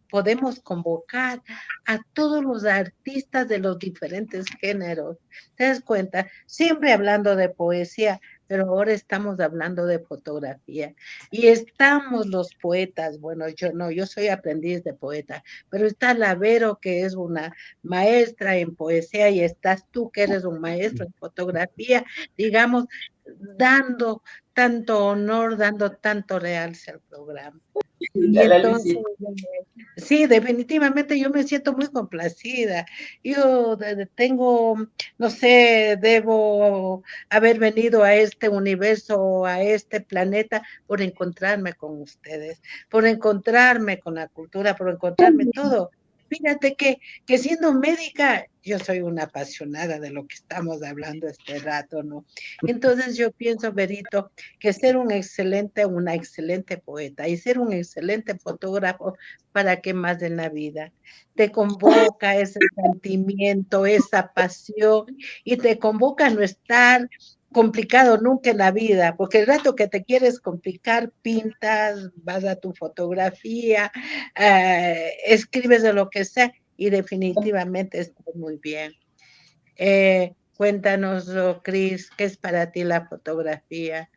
podemos convocar a todos los artistas de los diferentes géneros. ¿Te das cuenta? Siempre hablando de poesía, pero ahora estamos hablando de fotografía. Y estamos los poetas, bueno, yo no, yo soy aprendiz de poeta, pero está la Vero, que es una maestra en poesía, y estás tú, que eres un maestro en fotografía, digamos, dando tanto honor, dando tanto realce al programa. Y entonces, sí, definitivamente yo me siento muy complacida. Yo tengo, no sé, debo haber venido a este universo, a este planeta, por encontrarme con ustedes, por encontrarme con la cultura, por encontrarme todo. Fíjate que siendo médica, yo soy una apasionada de lo que estamos hablando este rato, ¿no? Entonces yo pienso, Berito, que ser una excelente poeta y ser un excelente fotógrafo, ¿para qué más en la vida? Te convoca ese sentimiento, esa pasión, y te convoca a no estar complicado nunca en la vida, porque el rato que te quieres complicar, pintas, vas a tu fotografía, escribes de lo que sea, y definitivamente estás muy bien. Cuéntanos, Cris, ¿qué es para ti la fotografía?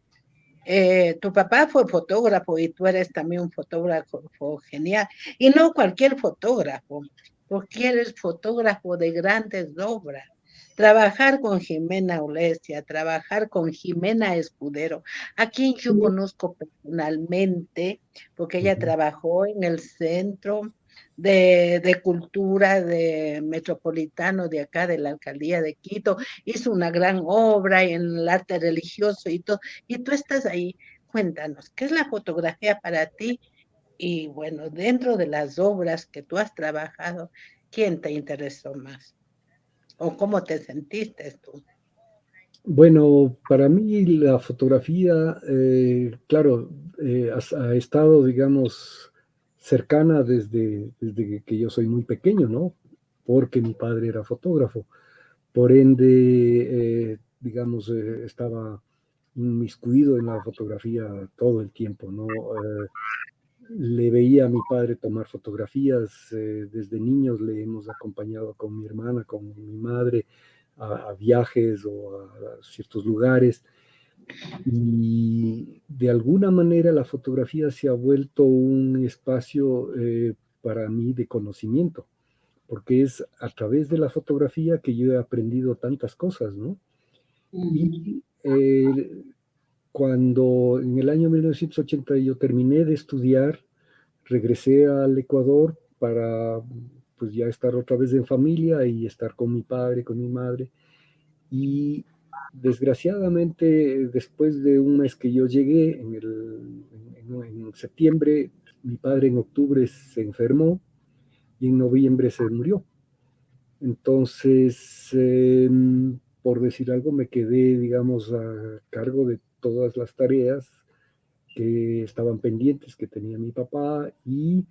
Tu papá fue fotógrafo y tú eres también un fotógrafo genial. Y no cualquier fotógrafo, porque eres fotógrafo de grandes obras. Trabajar con Jimena Olesia, trabajar con Jimena Escudero, a quien yo conozco personalmente, porque ella trabajó en el Centro de Cultura de Metropolitano de acá, de la Alcaldía de Quito, hizo una gran obra en el arte religioso y todo, y tú estás ahí. Cuéntanos, ¿qué es la fotografía para ti? Y bueno, dentro de las obras que tú has trabajado, ¿quién te interesó más? ¿O cómo te sentiste tú? Bueno, para mí la fotografía, claro, ha estado, digamos, cercana desde que yo soy muy pequeño, ¿no? Porque mi padre era fotógrafo. Por ende, digamos, estaba inmiscuido en la fotografía todo el tiempo, ¿no? Le veía a mi padre tomar fotografías, desde niños le hemos acompañado con mi hermana, con mi madre, a viajes o a ciertos lugares. Y de alguna manera la fotografía se ha vuelto un espacio para mí de conocimiento, porque es a través de la fotografía que yo he aprendido tantas cosas, ¿no? Y cuando en el año 1980 yo terminé de estudiar, regresé al Ecuador para pues ya estar otra vez en familia y estar con mi padre, con mi madre. Y desgraciadamente, después de un mes que yo llegué, en septiembre, mi padre en octubre se enfermó y en noviembre se murió. Entonces, por decir algo, me quedé, digamos, a cargo de todas las tareas que estaban pendientes, que tenía mi papá, y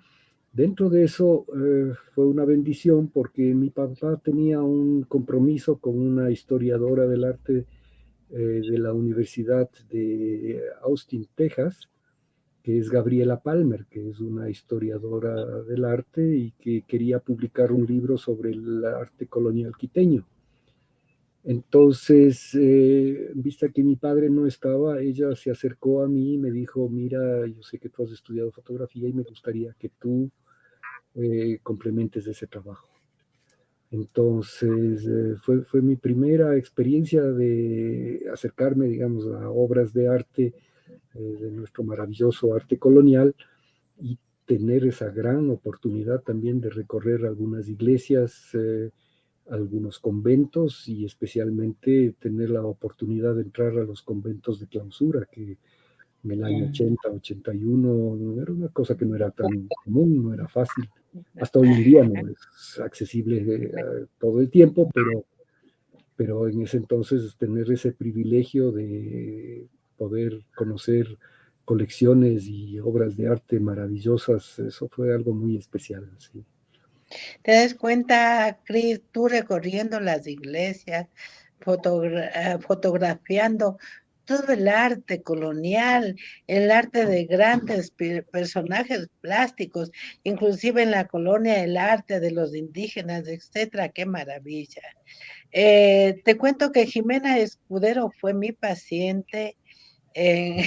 dentro de eso fue una bendición porque mi papá tenía un compromiso con una historiadora del arte de la Universidad de Austin, Texas, que es Gabriela Palmer, que es una historiadora del arte y que quería publicar un libro sobre el arte colonial quiteño. Entonces, vista que mi padre no estaba, ella se acercó a mí y me dijo, mira, yo sé que tú has estudiado fotografía y me gustaría que tú complementes ese trabajo. Entonces, fue mi primera experiencia de acercarme, digamos, a obras de arte, de nuestro maravilloso arte colonial, y tener esa gran oportunidad también de recorrer algunas iglesias, algunos conventos, y especialmente tener la oportunidad de entrar a los conventos de clausura, que en el año 80, 81 era una cosa que no era tan común, no era fácil hasta hoy en día no es accesible todo el tiempo, pero en ese entonces tener ese privilegio de poder conocer colecciones y obras de arte maravillosas, eso fue algo muy especial, sí. ¿Te das cuenta, Cris, tú recorriendo las iglesias, fotografiando todo el arte colonial, el arte de grandes personajes plásticos, inclusive en la colonia el arte de los indígenas, etcétera? ¡Qué maravilla! Te cuento que Jimena Escudero fue mi paciente en,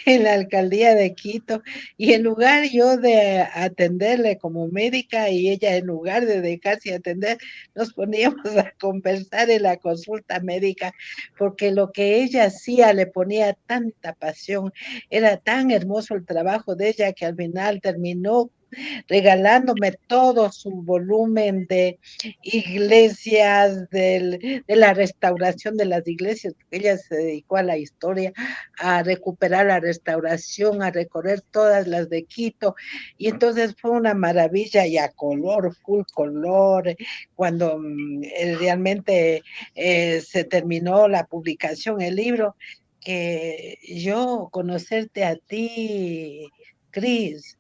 en la alcaldía de Quito, y en lugar yo de atenderle como médica y ella en lugar de dejarse atender, nos poníamos a conversar en la consulta médica, porque lo que ella hacía le ponía tanta pasión, era tan hermoso el trabajo de ella que al final terminó regalándome todo su volumen de iglesias, de la restauración de las iglesias, porque ella se dedicó a la historia, a recuperar la restauración, a recorrer todas las de Quito, y entonces fue una maravilla y a color, full color, cuando realmente se terminó la publicación, el libro, que yo conocerte a ti, Cris,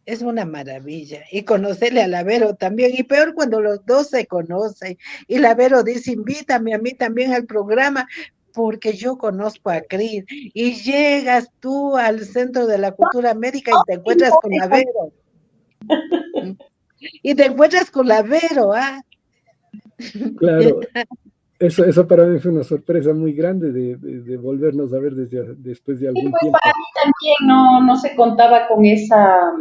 es una maravilla. Y conocerle a Lavero también. Y peor cuando los dos se conocen. Y Lavero dice, invítame a mí también al programa, porque yo conozco a Cris. Y llegas tú al Centro de la Cultura Médica y te encuentras con Lavero. Y te encuentras con Lavero, ¿ah? Claro, eso para mí fue una sorpresa muy grande de volvernos a ver después de algún Pues tiempo. para mí también no se contaba con esa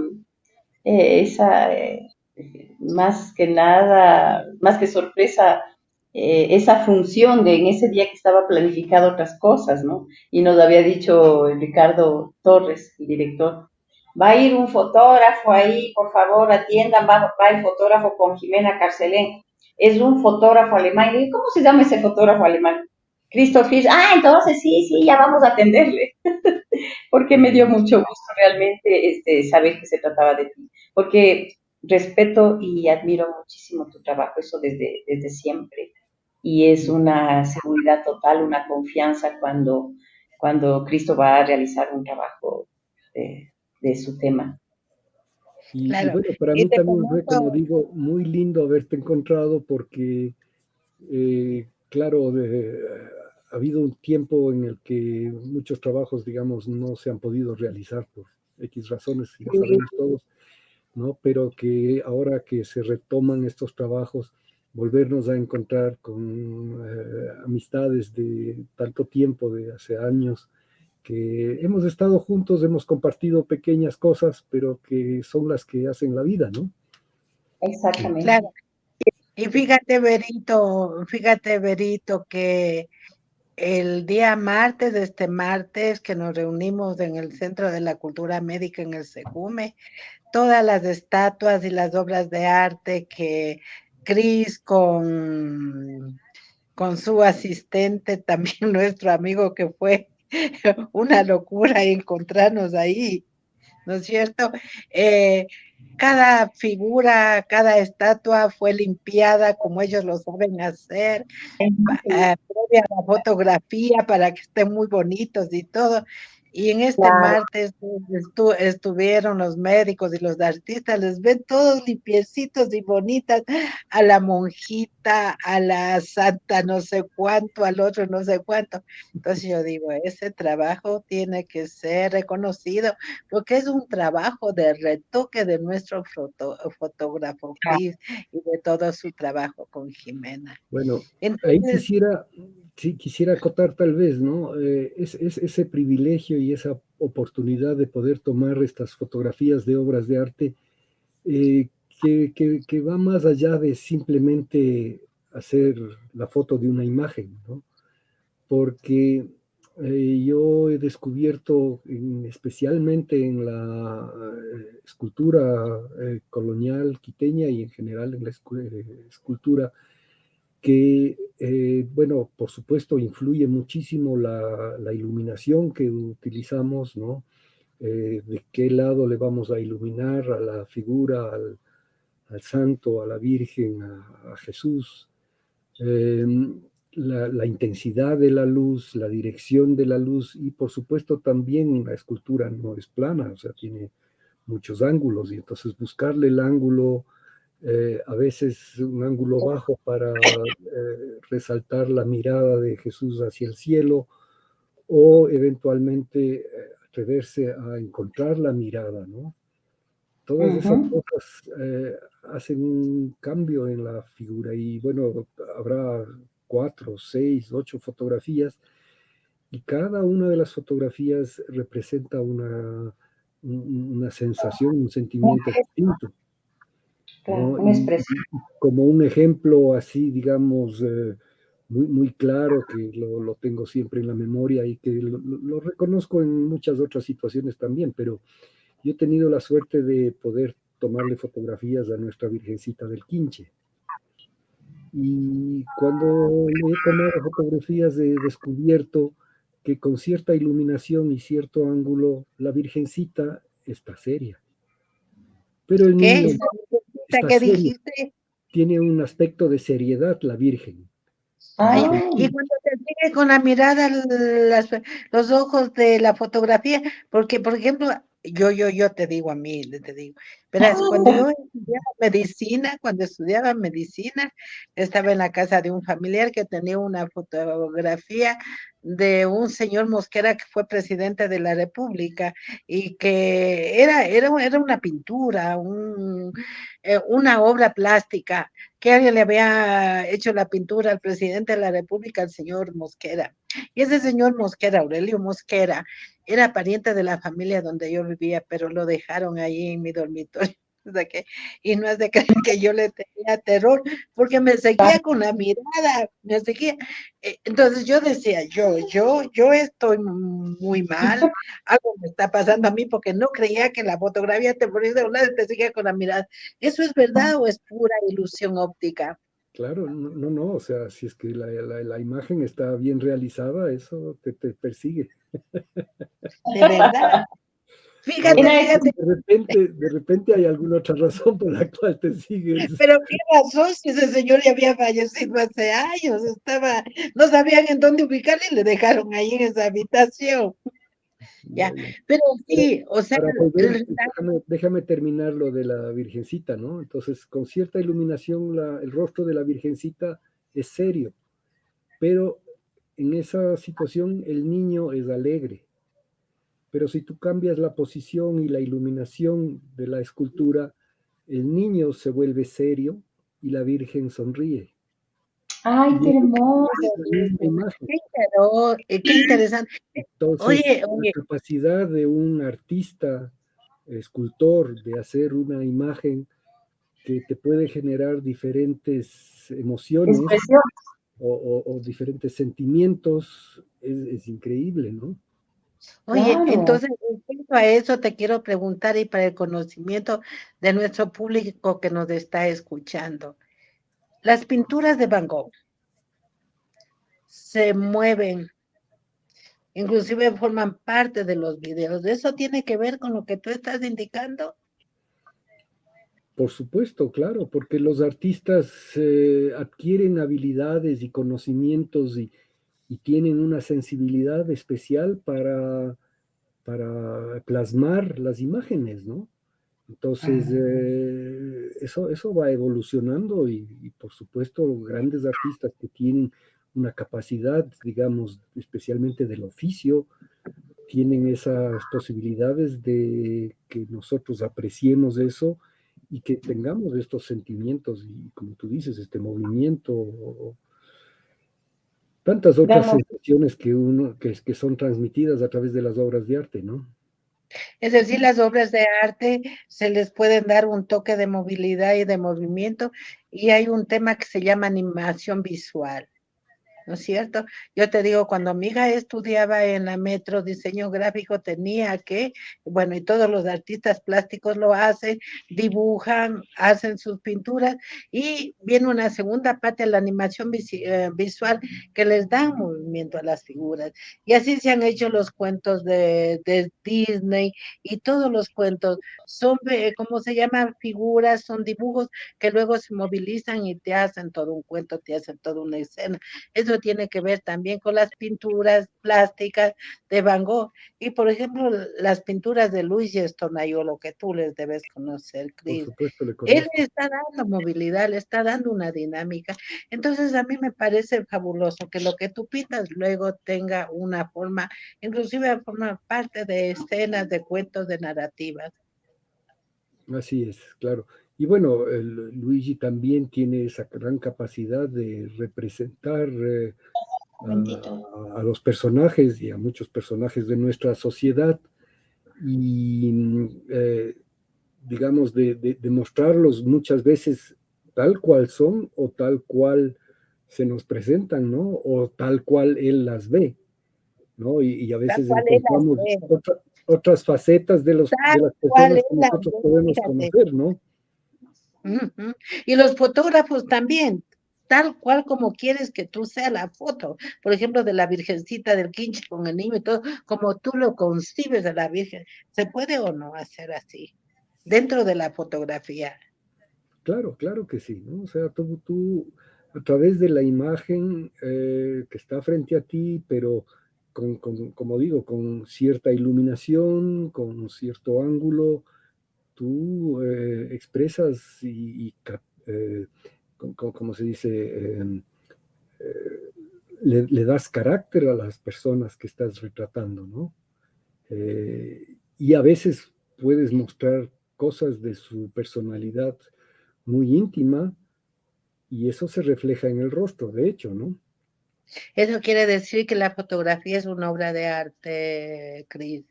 más que nada, más que sorpresa, esa función de en ese día que estaba planificado otras cosas, ¿no? Y nos había dicho Ricardo Torres, el director, va a ir un fotógrafo ahí, por favor, atiendan, va el fotógrafo con Jimena Carcelén. Es un fotógrafo alemán. Y ¿cómo se llama ese fotógrafo alemán? Christoph Hirsch. Ah, entonces sí, ya vamos a atenderle. Porque me dio mucho gusto realmente saber que se trataba de ti. Porque respeto y admiro muchísimo tu trabajo, eso desde siempre. Y es una seguridad total, una confianza cuando Cristo va a realizar un trabajo de su tema. Y Claro. bueno, para Y mí te también fue, como comento, digo, muy lindo haberte encontrado porque, claro, ha habido un tiempo en el que muchos trabajos, digamos, no se han podido realizar por X razones, lo sabemos todos, ¿no? Pero que ahora que se retoman estos trabajos, volvernos a encontrar con amistades de tanto tiempo, de hace años, que hemos estado juntos, hemos compartido pequeñas cosas, pero que son las que hacen la vida, ¿no? Exactamente. claro. Y fíjate, Berito, que el día martes, este martes, que nos reunimos en el Centro de la Cultura Médica en el Secume, todas las estatuas y las obras de arte que Cris con su asistente, también nuestro amigo, que fue una locura encontrarnos ahí, ¿no es cierto? Eh, cada figura, cada estatua fue limpiada como ellos lo saben hacer, previa a la fotografía para que estén muy bonitos y todo. Y en este Claro. martes estuvieron los médicos y los artistas, les ven todos limpiecitos y bonitas, a la monjita, a la santa no sé cuánto, al otro no sé cuánto. Entonces yo digo, ese trabajo tiene que ser reconocido, porque es un trabajo de retoque de nuestro fotógrafo Cris y de todo su trabajo con Jimena. Bueno, ahí Entonces, quisiera acotar tal vez, ¿no? Es ese privilegio y esa oportunidad de poder tomar estas fotografías de obras de arte eh, que va más allá de simplemente hacer la foto de una imagen, ¿no? Porque yo he descubierto, especialmente en la escultura colonial quiteña y en general en la escultura, que, bueno, por supuesto influye muchísimo la iluminación que utilizamos, ¿no? de qué lado le vamos a iluminar a la figura, al santo, a la Virgen, a Jesús. La intensidad de la luz, la dirección de la luz y por supuesto también la escultura no es plana, o sea, tiene muchos ángulos y entonces buscarle el ángulo, a veces un ángulo bajo para resaltar la mirada de Jesús hacia el cielo o eventualmente atreverse a encontrar la mirada, ¿no? Todas esas cosas hacen un cambio en la figura y bueno, habrá 4, 6, 8 fotografías y cada una de las fotografías representa una sensación, un sentimiento distinto, Claro, ¿no? una Y expresión. como un ejemplo así, digamos, muy claro, que lo tengo siempre en la memoria y que lo reconozco en muchas otras situaciones también, pero yo he tenido la suerte de poder tomarle fotografías a nuestra Virgencita del Quinche. Y cuando le he tomado fotografías he descubierto que con cierta iluminación y cierto ángulo la Virgencita está seria. Pero el ¿Qué? niño está ¿Qué serio, dijiste? tiene un aspecto de seriedad la Virgen. Ay, Entonces, y cuando te sigue con la mirada, los ojos de la fotografía, porque, por ejemplo, yo te digo a mí, te digo, verás, cuando estudiaba medicina, estaba en la casa de un familiar que tenía una fotografía de un señor Mosquera que fue presidente de la República y que era una pintura, una obra plástica que alguien le había hecho la pintura al presidente de la República, al señor Mosquera. Y ese señor Mosquera, Aurelio Mosquera, era pariente de la familia donde yo vivía, pero lo dejaron ahí en mi dormitorio. Y no es de creer que yo le tenía terror, porque me seguía con la mirada, me seguía. Entonces yo decía, yo estoy muy mal, algo me está pasando a mí, porque no creía que la fotografía te ponía de un lado y te seguía con la mirada. ¿Eso es verdad o es pura ilusión óptica? claro, no, o sea, si es que la imagen está bien realizada, eso te persigue. De verdad. Fíjate, fíjate, De repente hay alguna otra razón por la cual te sigues. pero qué razón si ese señor ya había fallecido hace años, no sabían en dónde ubicarle y le dejaron ahí en esa habitación. Ya, Ya. pero sí, o sea, Para volver, déjame terminar lo de la Virgencita, ¿no? Entonces, con cierta iluminación, el rostro de la Virgencita es serio, pero en esa situación el niño es alegre. Pero si tú cambias la posición y la iluminación de la escultura, el niño se vuelve serio y la Virgen sonríe. Ay, qué Y hermoso. es la misma imagen. qué interesante. Entonces, Oye, la capacidad de un artista, escultor, de hacer una imagen que te puede generar diferentes emociones Expresión. o diferentes sentimientos es increíble, ¿no? oye, Claro. entonces, respecto a eso te quiero preguntar y para el conocimiento de nuestro público que nos está escuchando. Las pinturas de Van Gogh se mueven, inclusive forman parte de los videos. ¿Eso tiene que ver con lo que tú estás indicando? Por supuesto, claro, porque los artistas adquieren habilidades y conocimientos y tienen una sensibilidad especial para plasmar las imágenes, ¿no? Entonces, eso va evolucionando y, por supuesto, grandes artistas que tienen una capacidad, digamos, especialmente del oficio, tienen esas posibilidades de que nosotros apreciemos eso y que tengamos estos sentimientos y, como tú dices, este movimiento, tantas otras Damos, sensaciones que son transmitidas a través de las obras de arte, ¿no? Es decir, las obras de arte se les pueden dar un toque de movilidad y de movimiento, y hay un tema que se llama animación visual. ¿no es cierto? Yo te digo, cuando mi hija estudiaba en la Metro diseño gráfico, tenía que, bueno, y todos los artistas plásticos lo hacen, dibujan, hacen sus pinturas, y viene una segunda parte de la animación visual que les da movimiento a las figuras. Y así se han hecho los cuentos de Disney, y todos los cuentos son, ¿cómo se llama? Figuras, son dibujos que luego se movilizan y te hacen todo un cuento, te hacen toda una escena. Eso tiene que ver también con las pinturas plásticas de Van Gogh. Y por ejemplo, las pinturas de Luis Gestonaiolo, que tú les debes conocer, Por Cris. supuesto, le Él conozco. le está dando movilidad, le está dando una dinámica. Entonces, a mí me parece fabuloso que lo que tú pintas luego tenga una forma, inclusive forma parte de escenas, de cuentos, de narrativas. Así es, claro. Y bueno, Luigi también tiene esa gran capacidad de representar a los personajes y a muchos personajes de nuestra sociedad y, digamos, de mostrarlos muchas veces tal cual son o tal cual se nos presentan, ¿no? O tal cual él las ve, ¿no? Y a Tal veces cual él las encontramos ve, otras facetas de tal las cual personas él que las nosotros ve, podemos fíjate. conocer, ¿no? Ujú. Y los fotógrafos también, tal cual como quieres que tú seas la foto. Por ejemplo, de la Virgencita del Quinche con el niño y todo, como tú lo concibes a la Virgen. ¿Se puede o no hacer así? Dentro de la fotografía. Claro, claro que sí, ¿no? O sea, tú a través de la imagen que está frente a ti, pero como digo, con cierta iluminación, con cierto ángulo, tú expresas como se dice, le das carácter a las personas que estás retratando, ¿no? Y a veces puedes mostrar cosas de su personalidad muy íntima y eso se refleja en el rostro, de hecho, ¿no? Eso quiere decir que la fotografía es una obra de arte, Cris.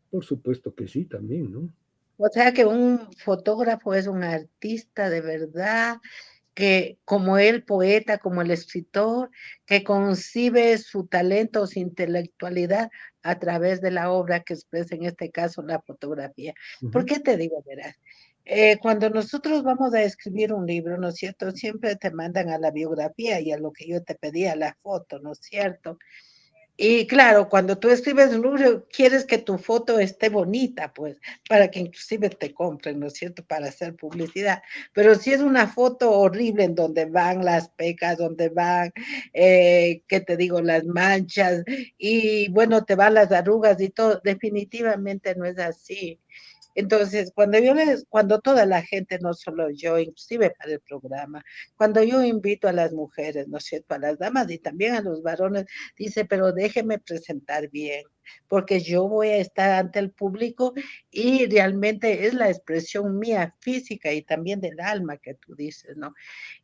Por supuesto que sí, también, ¿no? O sea que un fotógrafo es un artista de verdad, que como el poeta, como el escritor, que concibe su talento, su intelectualidad a través de la obra que expresa, en este caso, la fotografía. ¿Por Ujú. qué te digo, verás? Cuando nosotros vamos a escribir un libro, ¿no es cierto? Siempre te mandan a la biografía y a lo que yo te pedía, la foto, ¿no es cierto? Y claro, cuando tú escribes un libro, quieres que tu foto esté bonita, pues, para que inclusive te compren, ¿no es cierto?, para hacer publicidad. Pero si es una foto horrible en donde van las pecas, donde van, ¿qué te digo?, las manchas, y bueno, te van las arrugas y todo, definitivamente no es así. Entonces, cuando toda la gente, no solo yo, inclusive para el programa, cuando yo invito a las mujeres, ¿no es cierto?, a las damas y también a los varones, dice, pero déjeme presentar bien, porque yo voy a estar ante el público y realmente es la expresión mía física y también del alma que tú dices, ¿no?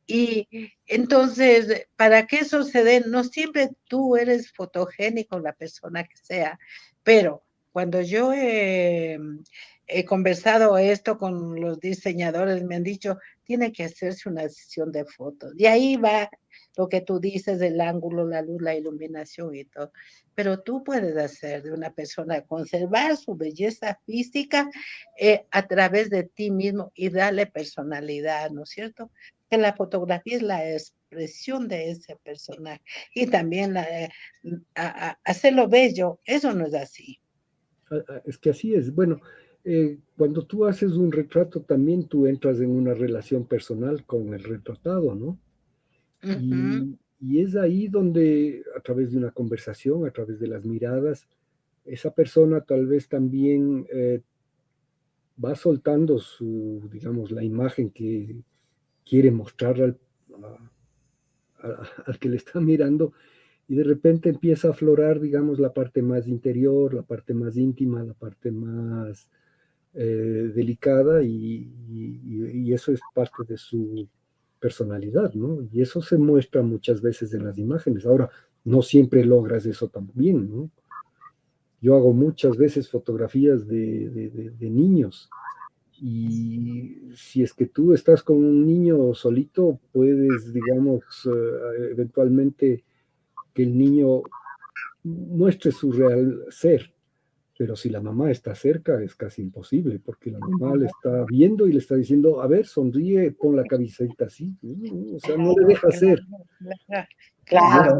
Y entonces, para que eso se dé, no siempre tú eres fotogénico, la persona que sea, pero cuando yo he conversado esto con los diseñadores, me han dicho, tiene que hacerse una sesión de fotos. Y ahí va lo que tú dices, el ángulo, la luz, la iluminación y todo. Pero tú puedes hacer de una persona, conservar su belleza física a través de ti mismo y darle personalidad, ¿no es cierto? Que la fotografía es la expresión de ese personaje y también hacerlo bello, eso no es así. Es que así es. Bueno, cuando tú haces un retrato, también tú entras en una relación personal con el retratado, ¿no? Ujú. Y es ahí donde, a través de una conversación, a través de las miradas, esa persona tal vez también va soltando digamos, la imagen que quiere mostrar al que le está mirando y de repente empieza a aflorar, digamos, la parte más interior, la parte más íntima, la parte más delicada y eso es parte de su personalidad, ¿no? Y eso se muestra muchas veces en las imágenes. Ahora, no siempre logras eso también, ¿no? Yo hago muchas veces fotografías de niños y si es que tú estás con un niño solito, puedes, digamos, eventualmente que el niño muestre su real ser. Pero si la mamá está cerca es casi imposible, porque la mamá le está viendo y le está diciendo, a ver, sonríe, pon la camiseta así. O sea, no le deja hacer. Claro,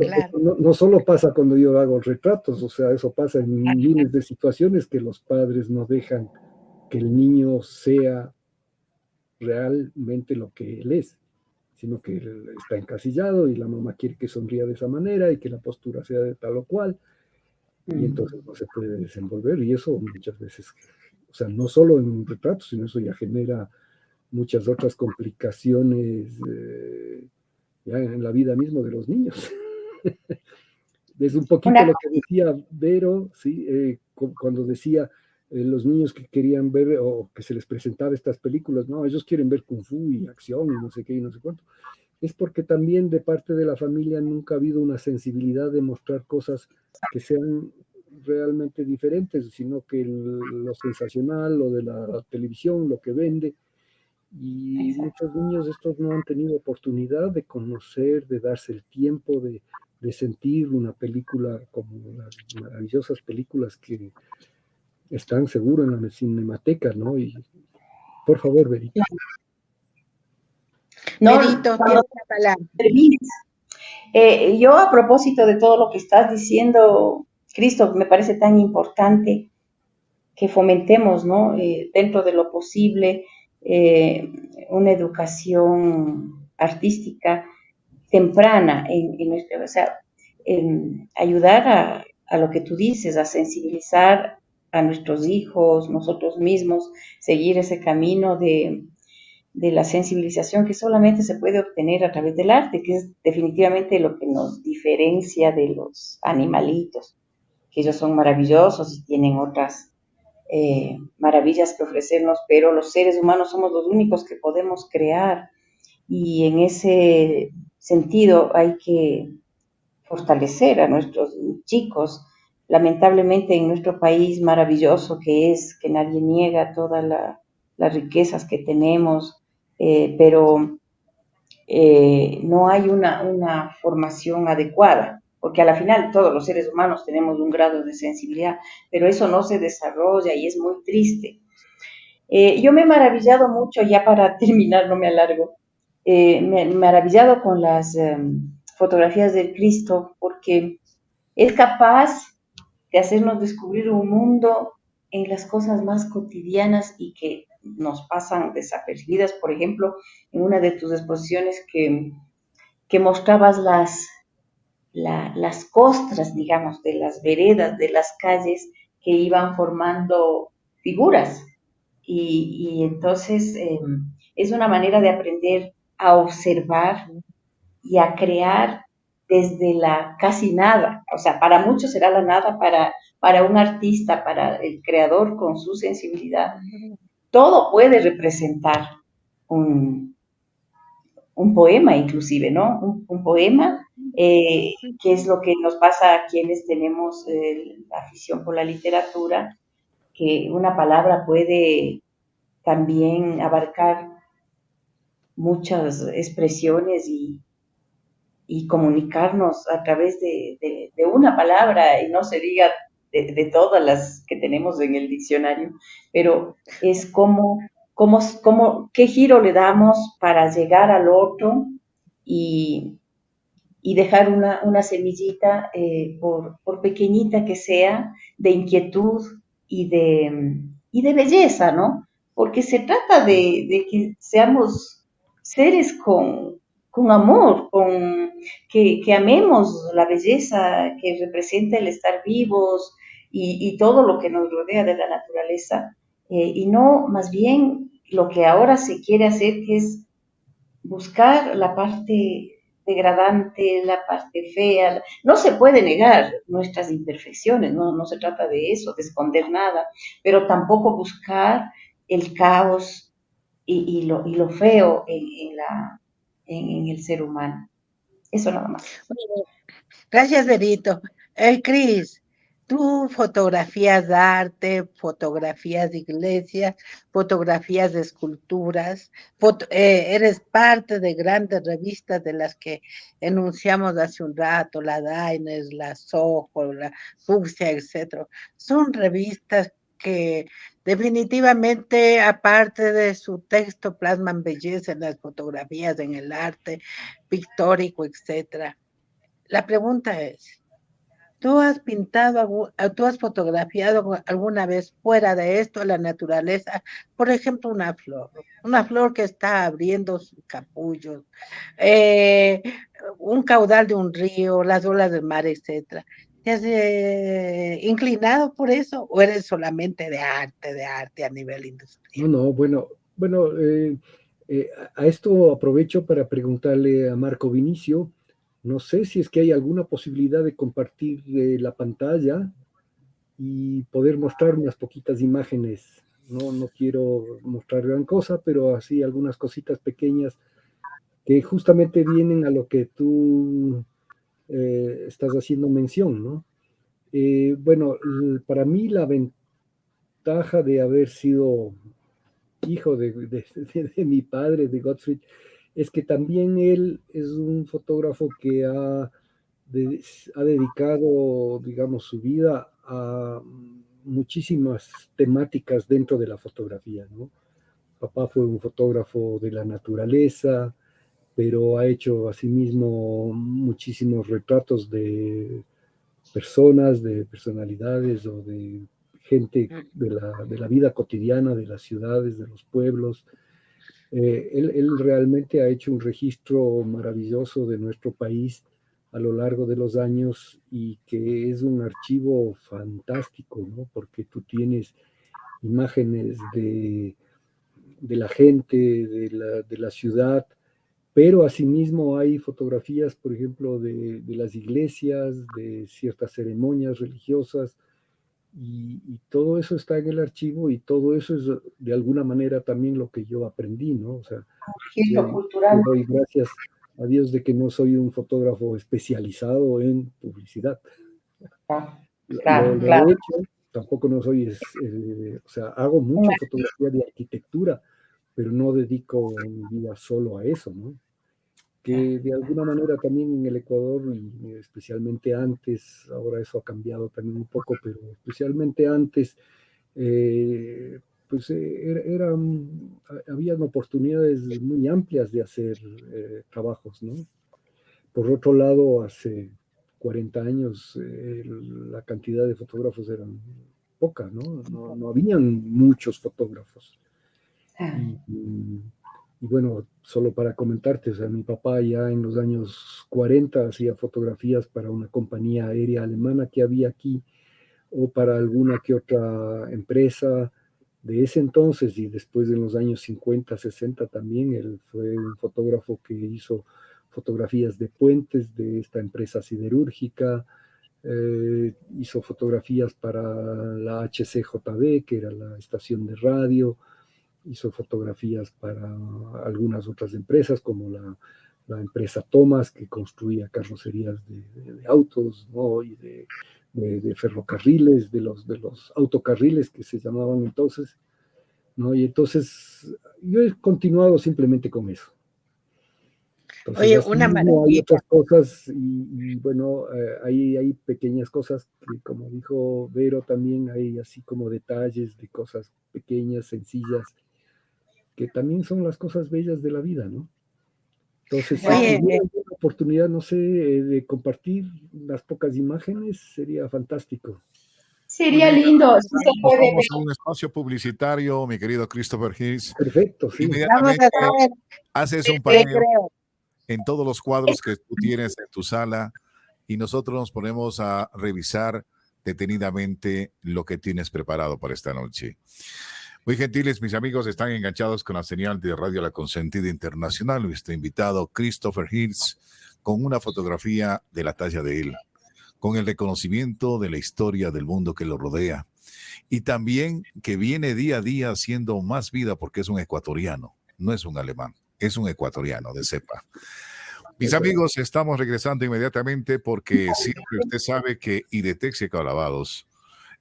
No solo pasa cuando yo hago retratos, o sea, eso pasa en miles de situaciones que los padres no dejan que el niño sea realmente lo que él es, sino que él está encasillado y la mamá quiere que sonría de esa manera y que la postura sea de tal o cual, y entonces no se puede desenvolver, y eso muchas veces, o sea, no solo en un retrato, sino eso ya genera muchas otras complicaciones ya en la vida misma de los niños. Es un poquito lo que decía Vero, ¿sí? Cuando decía los niños que querían ver o que se les presentaba estas películas, no, ellos quieren ver Kung Fu y acción y no sé qué y no sé cuánto. Es porque también de parte de la familia nunca ha habido una sensibilidad de mostrar cosas que sean realmente diferentes, sino que lo sensacional, lo de la televisión, lo que vende. Y muchos niños estos no han tenido oportunidad de conocer, de darse el tiempo de sentir una película como las maravillosas películas que están seguro en la cinemateca, ¿no? Y por favor, Verito. No, Verito, tienes la palabra. Yo a propósito de todo lo que estás diciendo, Cristo, me parece tan importante que fomentemos, ¿no? Dentro de lo posible, una educación artística temprana en nuestra, o sea, en ayudar a lo que tú dices, a sensibilizar a nuestros hijos, nosotros mismos, seguir ese camino de la sensibilización que solamente se puede obtener a través del arte, que es definitivamente lo que nos diferencia de los animalitos, que ellos son maravillosos y tienen otras maravillas que ofrecernos, pero los seres humanos somos los únicos que podemos crear, y en ese sentido hay que fortalecer a nuestros chicos. Lamentablemente en nuestro país maravilloso que es, que nadie niega todas las riquezas que tenemos, pero no hay una formación adecuada, porque a la final todos los seres humanos tenemos un grado de sensibilidad, pero eso no se desarrolla y es muy triste. Yo me he maravillado mucho, ya para terminar, no me alargo, me he maravillado con las fotografías del Cristo, porque es capaz de hacernos descubrir un mundo en las cosas más cotidianas y que nos pasan desapercibidas. Por ejemplo, en una de tus exposiciones que mostrabas las costras, digamos, de las veredas, de las calles que iban formando figuras. Y entonces es una manera de aprender a observar y a crear desde la casi nada. O sea, para muchos será la nada, para un artista, para el creador con su sensibilidad, todo puede representar un poema inclusive, ¿no? Un poema, que es lo que nos pasa a quienes tenemos la afición por la literatura, que una palabra puede también abarcar muchas expresiones y comunicarnos a través de una palabra, y no se diga de todas las que tenemos en el diccionario, pero es como qué giro le damos para llegar al otro y dejar una semillita, por pequeñita que sea, de inquietud y de belleza, ¿no? Porque se trata de que seamos seres con amor, que amemos la belleza que representa el estar vivos y todo lo que nos rodea de la naturaleza, y no más bien lo que ahora se quiere hacer, que es buscar la parte degradante, la parte fea. No se puede negar nuestras imperfecciones, no se trata de eso, de esconder nada, pero tampoco buscar el caos y lo feo en el ser humano. Eso nada más. Gracias, Verito. Cris, Tú fotografías de arte, fotografías de iglesias, fotografías de esculturas, eres parte de grandes revistas de las que enunciamos hace un rato, la Diners, la Soho, la Fucsia, etc. Son revistas que definitivamente, aparte de su texto, plasman belleza en las fotografías, en el arte pictórico, etc. La pregunta es, ¿tú has pintado, tú has fotografiado alguna vez fuera de esto la naturaleza? Por ejemplo, una flor que está abriendo sus capullos, eh, un caudal de un río, las olas del mar, etcétera. ¿Te has inclinado por eso o eres solamente de arte a nivel industrial? No, bueno, a esto aprovecho para preguntarle a Marco Vinicio, no sé si es que hay alguna posibilidad de compartir la pantalla y poder mostrar unas poquitas imágenes. No quiero mostrar gran cosa, pero así algunas cositas pequeñas que justamente vienen a lo que tú estás haciendo mención, ¿no? Bueno, para mí la ventaja de haber sido hijo de mi padre, de Gottfried, es que también él es un fotógrafo que ha dedicado, digamos, su vida a muchísimas temáticas dentro de la fotografía, ¿no? Papá fue un fotógrafo de la naturaleza, pero ha hecho asimismo muchísimos retratos de personas, de personalidades o de gente de la vida cotidiana, de las ciudades, de los pueblos. Él realmente ha hecho un registro maravilloso de nuestro país a lo largo de los años y que es un archivo fantástico, ¿no? Porque tú tienes imágenes de la gente, de la ciudad, pero asimismo hay fotografías, por ejemplo, de las iglesias, de ciertas ceremonias religiosas, y todo eso está en el archivo y todo eso es de alguna manera también lo que yo aprendí, ¿no? O sea, Registro yo cultural. doy gracias a Dios de que no soy un fotógrafo especializado en publicidad. Claro, Lo claro. he hecho, tampoco no soy, o sea, hago mucho fotografía de arquitectura, pero no dedico mi vida solo a eso, ¿no? Que de alguna manera también en el Ecuador, y especialmente antes, ahora eso ha cambiado también un poco, pero especialmente antes, pues habían oportunidades muy amplias de hacer trabajos, ¿no? Por otro lado, hace 40 años la cantidad de fotógrafos era poca, ¿no? No habían muchos fotógrafos. Y bueno, solo para comentarte, o sea, mi papá ya en los años 40 hacía fotografías para una compañía aérea alemana que había aquí o para alguna que otra empresa de ese entonces, y después en los años 50, 60 también. Él fue un fotógrafo que hizo fotografías de puentes de esta empresa siderúrgica, hizo fotografías para la HCJB, que era la estación de radio, hizo fotografías para algunas otras empresas como la empresa Thomas, que construía carrocerías de autos, ¿no? Y de ferrocarriles, de los autocarriles que se llamaban entonces, ¿no? Y entonces yo he continuado simplemente con eso. Entonces, Oye, así una mismo hay maravilla. otras cosas y bueno, hay pequeñas cosas que, como dijo Vero, también hay así como detalles de cosas pequeñas, sencillas, que también son las cosas bellas de la vida, ¿no? Entonces, si Oye, tuviera alguna oportunidad, no sé, de compartir unas pocas imágenes, sería fantástico. Muy Sería bien, lindo, si se nos puede vamos a un espacio publicitario, mi querido Christopher Hills. Perfecto, sí. vamos Inmediatamente a hacer, haces un le paneo creo. en todos los cuadros que tú tienes en tu sala y nosotros nos ponemos a revisar detenidamente lo que tienes preparado para esta noche. Muy gentiles, mis amigos, están enganchados con la señal de Radio La Consentida Internacional. Nuestro invitado Christopher Hills con una fotografía de la talla de él, con el reconocimiento de la historia del mundo que lo rodea y también que viene día a día haciendo más vida porque es un ecuatoriano, no es un alemán, es un ecuatoriano de cepa. Mis amigos, estamos regresando inmediatamente porque siempre usted sabe que Idetex y Ecolavados,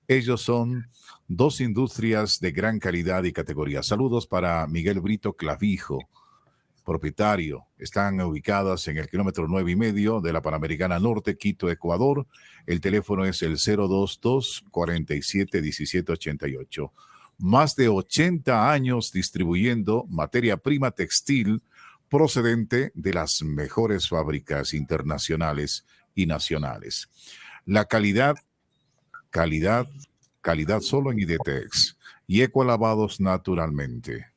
ellos son dos industrias de gran calidad y categoría. Saludos para Miguel Brito Clavijo, propietario. Están ubicadas en el kilómetro 9,5 de la Panamericana Norte, Quito, Ecuador. El teléfono es el 022-47-1788. Más de 80 años distribuyendo materia prima textil procedente de las mejores fábricas internacionales y nacionales. La calidad solo en Idetex y Ecolavados naturalmente.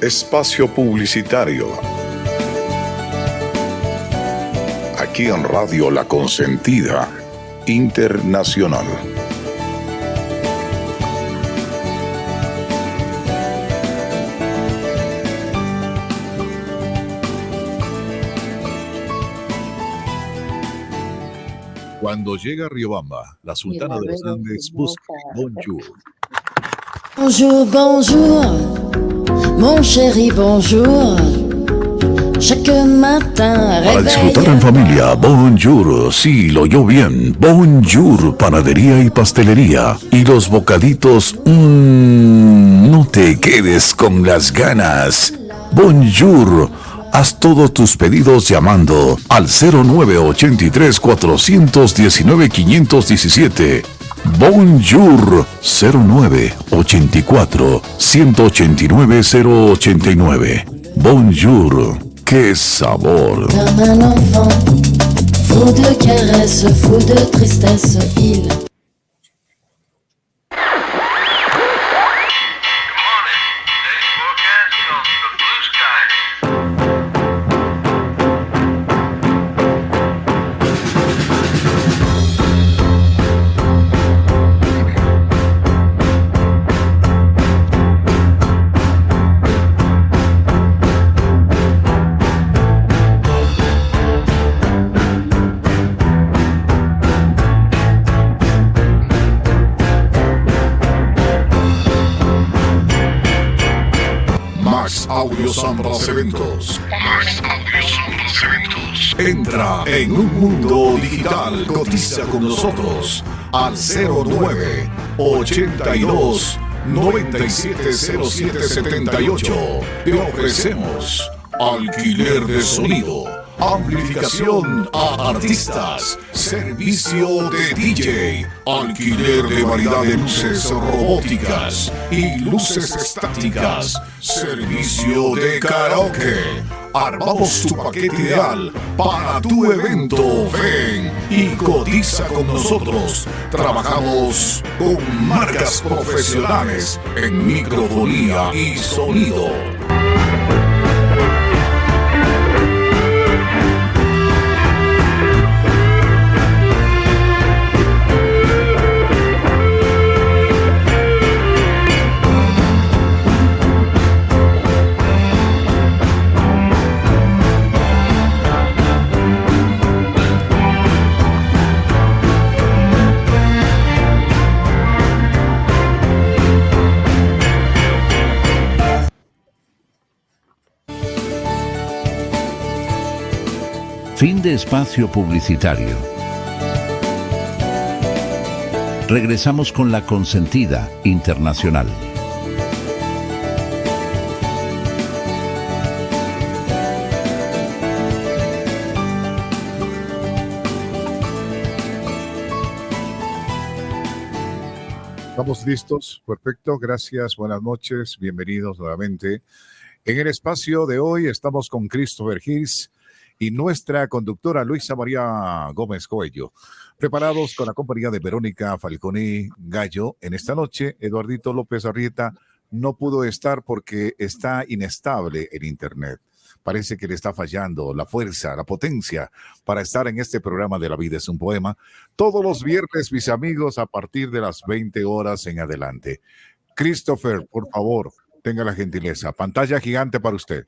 Espacio publicitario. Aquí en Radio La Consentida Internacional. Cuando llega a Riobamba, la sultana de los Andes busca Bonjour. Bonjour, bonjour, mon chéri, bonjour. Chaque matin, Para disfrutar en familia, Bonjour, sí, lo oyó bien. Bonjour, panadería y pastelería. Y los bocaditos, no te quedes con las ganas. Bonjour, haz todos tus pedidos llamando al 0983-419-517. Bonjour, 0984-189-089. Bonjour. ¡Qué sabor! comme un enfant, fou de caresses, fou de tristesse, il... Audio Sombras Eventos. Entra en un mundo digital. Cotiza con nosotros al 09 82 970778. Te ofrecemos alquiler de sonido, amplificación a artistas, servicio de DJ, alquiler de variedad de luces robóticas y luces estáticas, servicio de karaoke. Armamos tu paquete ideal para tu evento. Ven y cotiza con nosotros. Trabajamos con marcas profesionales en microfonía y sonido. Fin de espacio publicitario. Regresamos con La Consentida Internacional. Estamos listos, perfecto, gracias, buenas noches, bienvenidos nuevamente. En el espacio de hoy estamos con Christopher Hills y nuestra conductora Luisa María Gómez Coello, preparados con la compañía de Verónica Falconi Gallo. En esta noche, Eduardito López Arrieta no pudo estar porque está inestable el internet. Parece que le está fallando la fuerza, la potencia para estar en este programa de La Vida es un Poema. Todos los viernes, mis amigos, a partir de las 20 horas en adelante. Christopher, por favor, tenga la gentileza. Pantalla gigante para usted.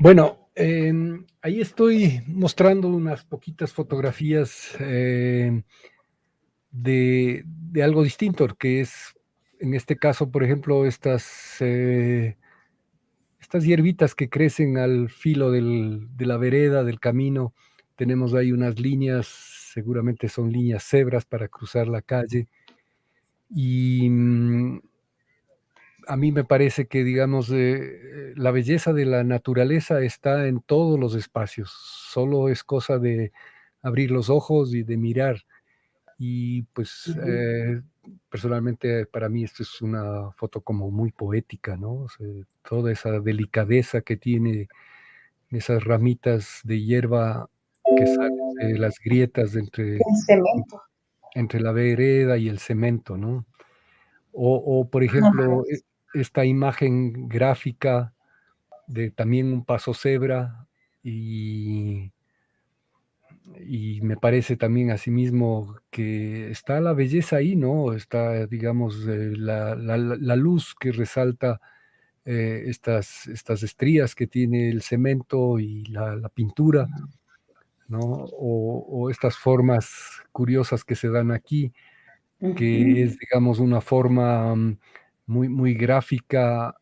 Bueno, ahí estoy mostrando unas poquitas fotografías de algo distinto, que es, en este caso, por ejemplo, estas hierbitas que crecen al filo de la vereda, del camino. Tenemos ahí unas líneas, seguramente son líneas cebras para cruzar la calle. Y a mí me parece que, digamos, la belleza de la naturaleza está en todos los espacios. Solo es cosa de abrir los ojos y de mirar. Y pues personalmente para mí esto es una foto como muy poética, ¿no? O sea, toda esa delicadeza que tiene esas ramitas de hierba que salen de las grietas El cemento. entre la vereda y el cemento, ¿no? O por ejemplo, esta imagen gráfica de también un paso cebra y me parece también asimismo que está la belleza ahí, ¿no? Está, digamos, la luz que resalta estas estrías que tiene el cemento y la pintura, ¿no? O estas formas curiosas que se dan aquí, que es, digamos, una forma muy, muy gráfica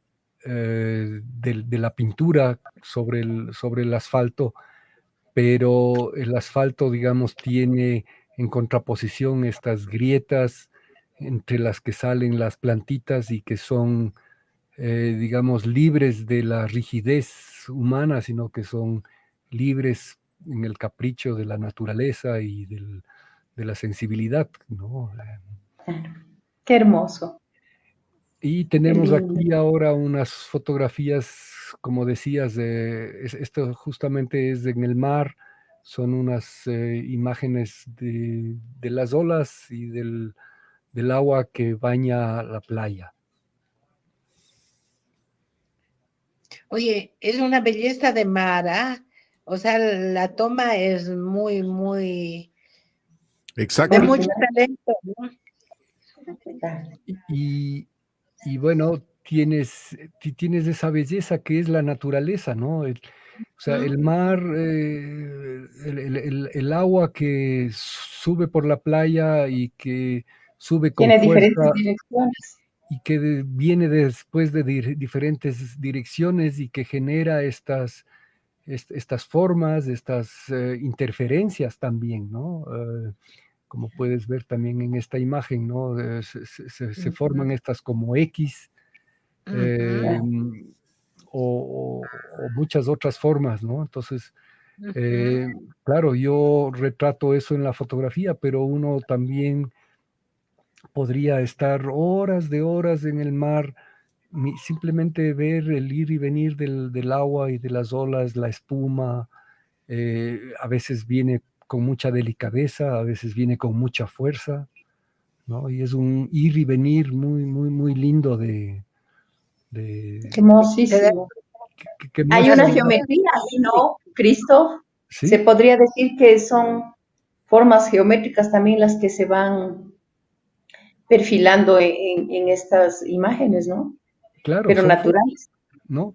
de la pintura sobre el asfalto, pero el asfalto, digamos, tiene en contraposición estas grietas entre las que salen las plantitas y que son, digamos, libres de la rigidez humana, sino que son libres en el capricho de la naturaleza y de la sensibilidad, ¿no? Qué hermoso. Y Qué tenemos lindo. aquí ahora unas fotografías, como decías, esto justamente es en el mar, son unas imágenes de las olas y del agua que baña la playa. Oye, es una belleza de mar, ¿ah? O sea, la toma es muy, muy, Exacto. de mucho talento, ¿no? Y bueno, tienes esa belleza que es la naturaleza, ¿no? O sea, el mar, el agua que sube por la playa y que sube con Tiene diferentes fuerza direcciones. y que viene después de diferentes direcciones y que genera estas formas, estas interferencias también, ¿no? Como puedes ver también en esta imagen, ¿no? Se forman estas como X o muchas otras formas, ¿no? Entonces, claro, yo retrato eso en la fotografía, pero uno también podría estar horas de horas en el mar, simplemente ver el ir y venir del agua y de las olas, la espuma, a veces viene con mucha delicadeza, a veces viene con mucha fuerza, ¿no? Y es un ir y venir muy, muy, muy lindo Qué hermosísimo. que Hay muestra, una digamos, geometría ahí, ¿no, Cristo? Se sí, podría decir que son formas geométricas también las que se van perfilando en estas imágenes, ¿no? claro, Pero son formas, naturales. ¿no?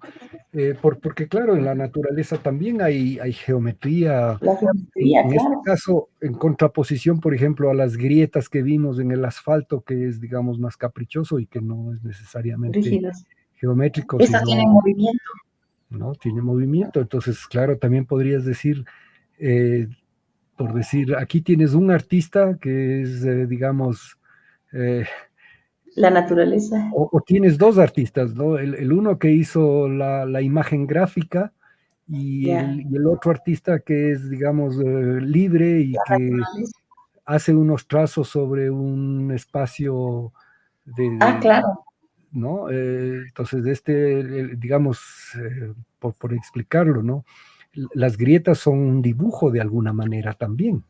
Porque claro, en la naturaleza también hay geometría. La geometría, En este claro. caso, en contraposición, por ejemplo, a las grietas que vimos en el asfalto, que es, digamos, más caprichoso y que no es necesariamente Rígidas. geométrico, Estas tienen sino, movimiento. ¿no? Tiene movimiento. Entonces, claro, también podrías decir, eh, por decir, aquí tienes un artista que es, digamos, eh, La naturaleza. o tienes dos artistas, ¿no? El uno que hizo la imagen gráfica y Ya. el otro artista que es, digamos, libre y La que naturaleza. hace unos trazos sobre un espacio Ah, claro. ¿no? Entonces, digamos, por explicarlo, ¿no? Las grietas son un dibujo de alguna manera también, ¿no?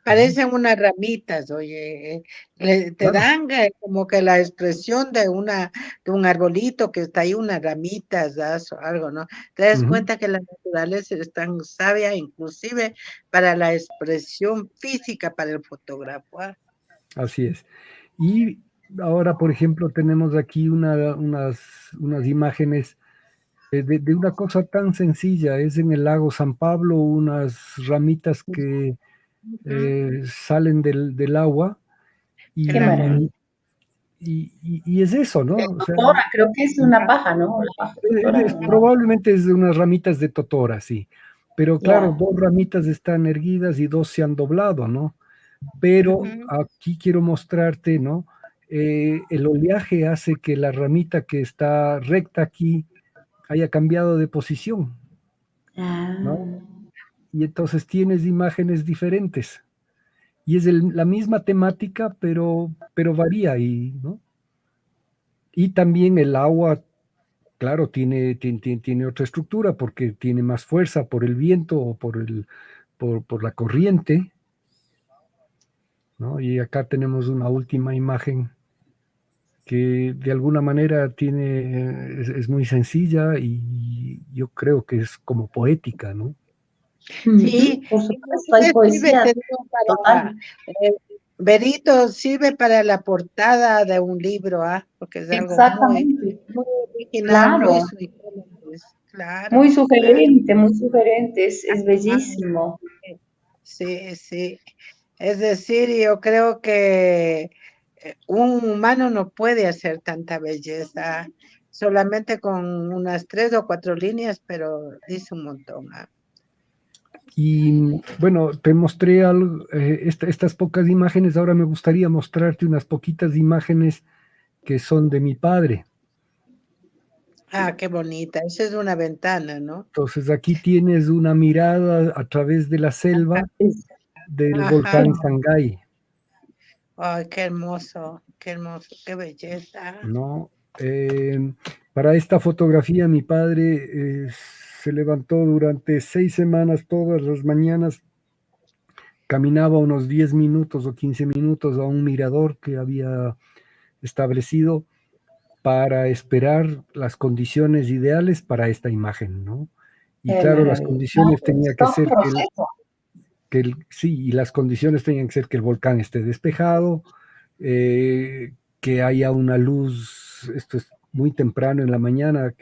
Parecen unas ramitas, oye, te Claro. dan como que la expresión de un arbolito que está ahí, unas ramitas, ¿das? O algo, ¿no? Te das Ujú, cuenta que la naturaleza es tan sabia, inclusive para la expresión física para el fotógrafo. ¿Ah? así es. Y ahora, por ejemplo, tenemos aquí unas imágenes de una cosa tan sencilla, es en el lago San Pablo, unas ramitas que salen del agua Y, Qué maravilla. y es eso, ¿no? O sea, Totora, creo que es una paja, ¿no? La paja totora, probablemente es de unas ramitas de totora, sí. Pero claro, ya. 2 ramitas están erguidas y 2 se han doblado, ¿no? Pero Ujú. aquí quiero mostrarte, ¿no? El oleaje hace que la ramita que está recta aquí haya cambiado de posición, Ah, ¿no? Y entonces tienes imágenes diferentes. Y es la misma temática, pero varía, ¿no? Y también el agua, claro, tiene otra estructura porque tiene más fuerza por el viento o por la corriente, ¿no? Y acá tenemos una última imagen que de alguna manera es muy sencilla y yo creo que es como poética, ¿no? Sí, por supuesto, hay inclusive sirve, poesía te digo, para, total. eh, Berito, sirve para la portada de un libro, ¿ah? Porque es algo muy, Exactamente, muy original, muy claro. suyo, pues, claro, claro. Muy sugerente, es Ah, bellísimo. sí, sí. Es decir, yo creo que un humano no puede hacer tanta belleza, solamente con unas 3 o 4 líneas, pero dice un montón, ¿ah? Y bueno, te mostré estas pocas imágenes, ahora me gustaría mostrarte unas poquitas imágenes que son de mi padre. Ah, qué bonita. Esa es una ventana, ¿no? Entonces aquí tienes una mirada a través de la selva del Ajá. volcán Sangay, Ay, qué hermoso, qué belleza. ¿no? Para esta fotografía mi padre se levantó durante 6 semanas, todas las mañanas, caminaba unos 10 minutos o 15 minutos a un mirador que había establecido para esperar las condiciones ideales para esta imagen, ¿no? Y Qué claro, las maravilla. condiciones Es tenía que todo un ser proceso. sí, y las condiciones tenían que ser que el volcán esté despejado, que haya una luz, esto es muy temprano en la mañana,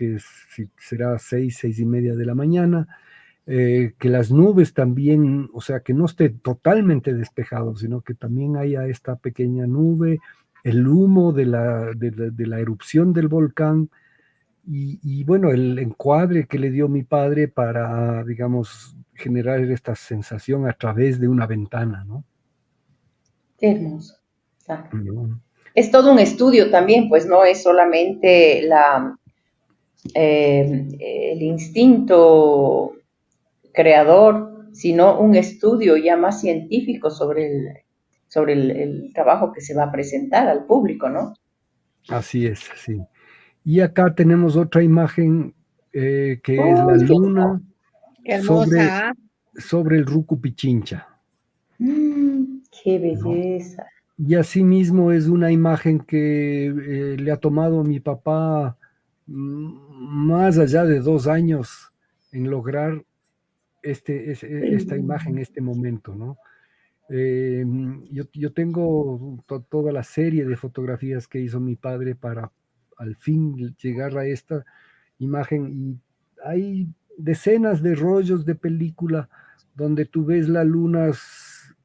será 6, 6:30 de la mañana, que las nubes también, o sea, que no esté totalmente despejado, sino que también haya esta pequeña nube, el humo de la erupción del volcán y bueno, el encuadre que le dio mi padre para, digamos, generar esta sensación a través de una ventana, ¿no? Qué hermoso. Exacto. ¿No? Es todo un estudio también, pues no es solamente el instinto creador, sino un estudio ya más científico sobre el trabajo que se va a presentar al público, ¿no? Así es, sí. Y acá tenemos otra imagen que es la Uy, luna Qué sobre, hermosa. ¿Ah? sobre el Rucu Pichincha, qué ¿no? belleza. Y asimismo es una imagen que le ha tomado a mi papá más allá de 2 años en lograr esta imagen, este momento, ¿no? Yo tengo toda la serie de fotografías que hizo mi padre para al fin llegar a esta imagen y hay decenas de rollos de película donde tú ves la luna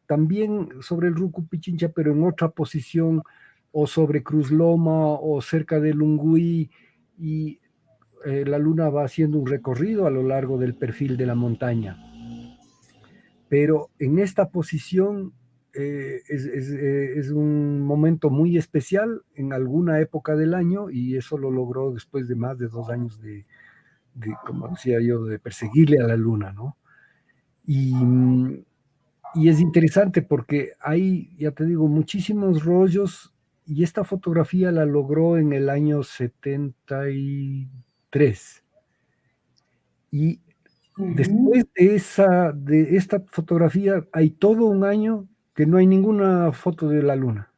también sobre el Rucu Pichincha, pero en otra posición, o sobre Cruz Loma, o cerca de Lungui, y la luna va haciendo un recorrido a lo largo del perfil de la montaña. Pero en esta posición es un momento muy especial en alguna época del año y eso lo logró después de más de 2 años como decía yo, de perseguirle a la luna, ¿no? Y es interesante porque hay, ya te digo, muchísimos rollos y esta fotografía la logró en el año 73. Y después de esta fotografía hay todo un año que no hay ninguna foto de la luna.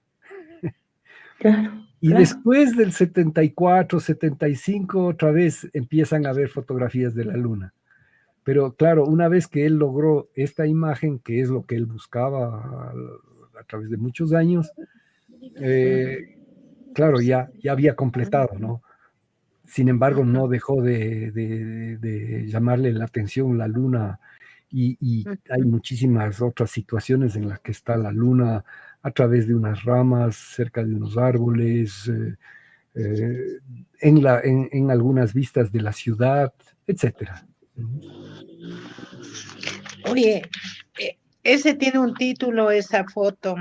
Claro, Y claro. después del 74, 75, otra vez empiezan a haber fotografías de la luna. Pero claro, una vez que él logró esta imagen, que es lo que él buscaba a través de muchos años, claro, ya había completado, ¿no? Sin embargo, no dejó de llamarle la atención la luna y hay muchísimas otras situaciones en las que está la luna a través de unas ramas, cerca de unos árboles, en algunas vistas de la ciudad, etcétera. Oye, ese tiene un título, esa foto.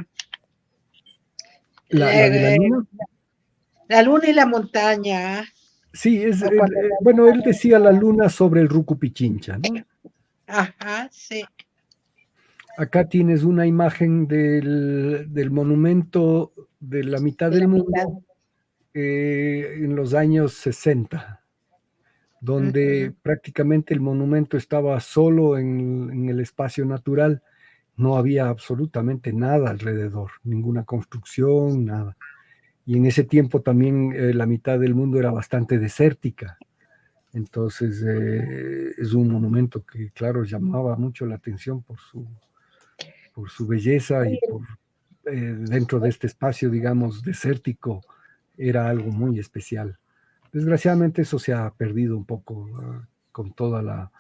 ¿La de la luna? La luna y la montaña. Sí, bueno, él decía la luna sobre el Rucupichincha, ¿no? Ajá, sí. Acá tienes una imagen del monumento de la mitad del mundo en los años 60, donde prácticamente el monumento estaba solo en el espacio natural, no había absolutamente nada alrededor, ninguna construcción, nada. Y en ese tiempo también la mitad del mundo era bastante desértica. Entonces es un monumento que, claro, llamaba mucho la atención por su belleza y por dentro de este espacio, digamos, desértico, era algo muy especial. Desgraciadamente eso se ha perdido un poco con toda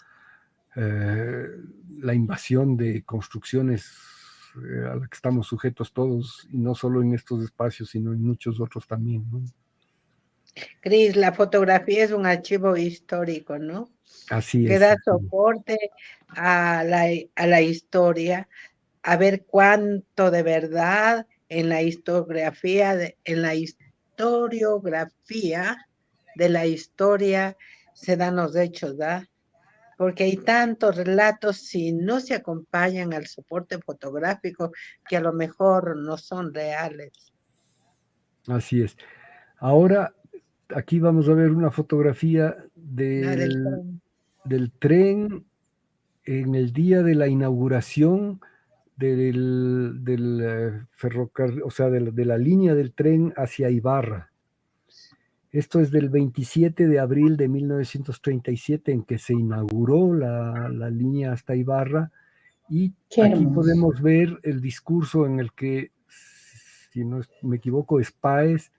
la invasión de construcciones a la que estamos sujetos todos, y no solo en estos espacios, sino en muchos otros también, ¿no? Cris, la fotografía es un archivo histórico, ¿no? Así que es. da soporte a la historia, a ver cuánto de verdad en la historiografía de la historia se dan los hechos, ¿verdad? Porque hay tantos relatos, si no se acompañan al soporte fotográfico, que a lo mejor no son reales. Así es. Ahora, aquí vamos a ver una fotografía del tren en el día de la inauguración del ferrocarril, o sea, de la línea del tren hacia Ibarra. Esto es del 27 de abril de 1937, en que se inauguró la línea hasta Ibarra, y aquí podemos ver el discurso en el que, si no me equivoco, es Páez,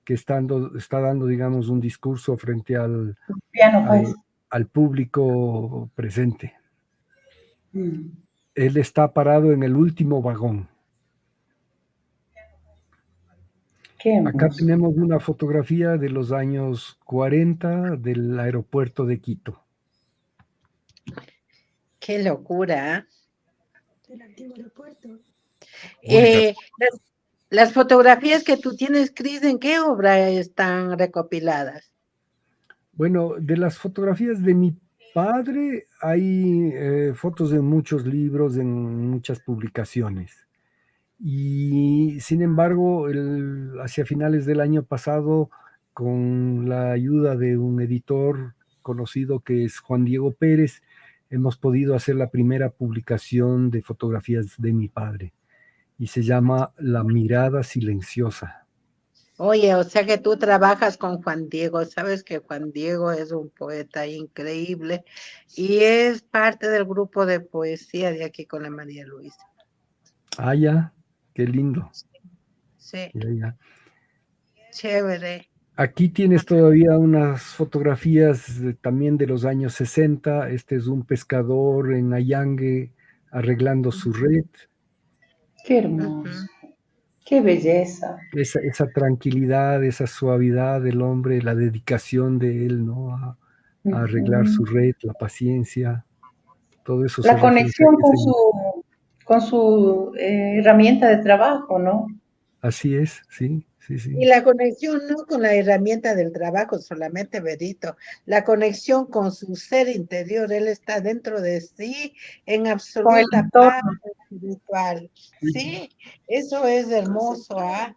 que está dando, digamos, un discurso frente al público presente. Él está parado en el último vagón. Acá tenemos una fotografía de los años 40 del aeropuerto de Quito. ¡Qué locura! Del antiguo aeropuerto. Las fotografías que tú tienes, Cris, ¿en qué obra están recopiladas? Bueno, de las fotografías de mi padre hay fotos en muchos libros, en muchas publicaciones. Y sin embargo, hacia finales del año pasado, con la ayuda de un editor conocido que es Juan Diego Pérez, hemos podido hacer la primera publicación de fotografías de mi padre, y se llama La mirada silenciosa. Oye, o sea que tú trabajas con Juan Diego, sabes que Juan Diego es un poeta increíble y es parte del grupo de poesía de aquí con la María Luisa. Ah, ya, qué lindo. Sí. Ya. Chévere. Aquí tienes todavía unas fotografías también de los años 60. Este es un pescador en Ayangue arreglando su red. Qué hermoso. Qué belleza. Esa tranquilidad, esa suavidad del hombre, la dedicación de él, ¿no? A arreglar su red, la paciencia, todo eso. La conexión con su herramienta de trabajo, ¿no? Así es, sí. Y la conexión no con la herramienta del trabajo solamente, Berito, la conexión con su ser interior, él está dentro de sí en absoluta paz espiritual. Sí, eso es hermoso, ¿ah?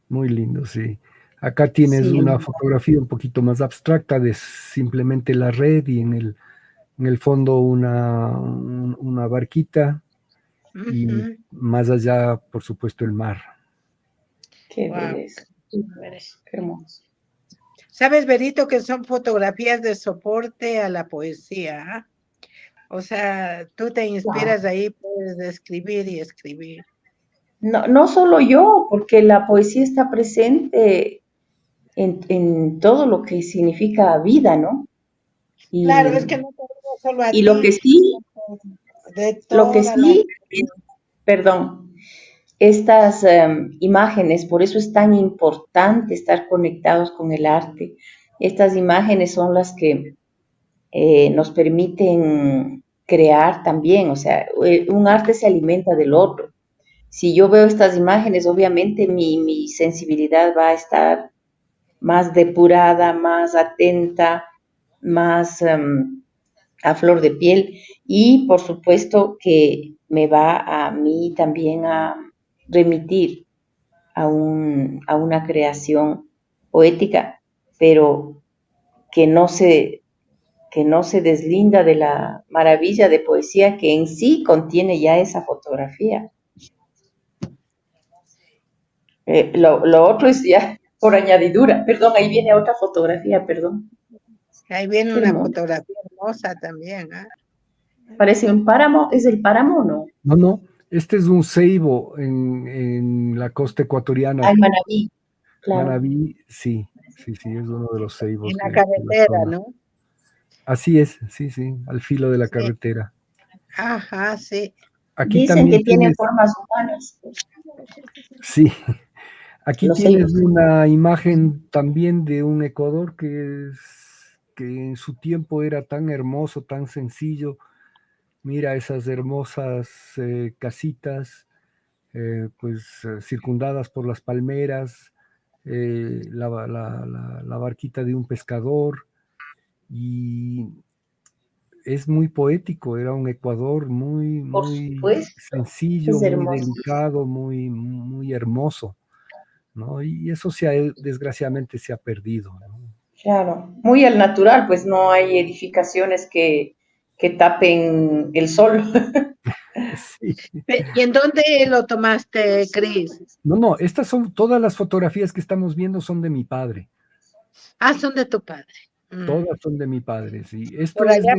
Muy lindo, sí. Acá tienes una fotografía un poquito más abstracta de simplemente la red, y en el fondo una barquita, y más allá, por supuesto, el mar. Qué belleza. Qué hermoso. ¿Sabes, Berito, que son fotografías de soporte a la poesía? O sea, tú te inspiras ahí, puedes escribir y escribir. No solo yo, porque la poesía está presente en todo lo que significa vida, ¿no? Claro, es que no te digo solo a ti. Y lo que sí, perdón, estas imágenes, por eso es tan importante estar conectados con el arte. Estas imágenes son las que nos permiten crear también, o sea, un arte se alimenta del otro. Si yo veo estas imágenes, obviamente mi sensibilidad va a estar más depurada, más atenta, más a flor de piel, y por supuesto que me va a mí también a remitir a una creación poética, pero que no se deslinda de la maravilla de poesía que en sí contiene ya esa fotografía. Lo otro es ya por añadidura. Perdón, ahí viene otra fotografía, perdón. Ahí viene Qué una hermoso. fotografía hermosa también. Parece un páramo. ¿Es el páramo, no? No, no, este es un ceibo en la costa ecuatoriana. Ah, en Manabí, claro. Manabí, sí, es uno de los ceibos. En la de carretera, zona. ¿no? Así es, sí, al filo de la carretera. Ajá, sí. Aquí Dicen también que tienen tienes, formas humanas. sí, aquí Los tienes ceibos. una imagen también de un Ecuador que en su tiempo era tan hermoso, tan sencillo. Mira esas hermosas casitas, circundadas por las palmeras, la barquita de un pescador, y es muy poético. Era un Ecuador muy, Por muy supuesto. sencillo, Es muy hermosísimo. delicado, muy, muy hermoso, ¿no? Y eso desgraciadamente se ha perdido, ¿no? Claro, muy al natural, pues no hay edificaciones que tapen el sol. Sí. ¿Y en dónde lo tomaste, Cris? No, estas son todas las fotografías que estamos viendo son de mi padre. Son de tu padre. Todas son de mi padre, sí. Esto Por es allá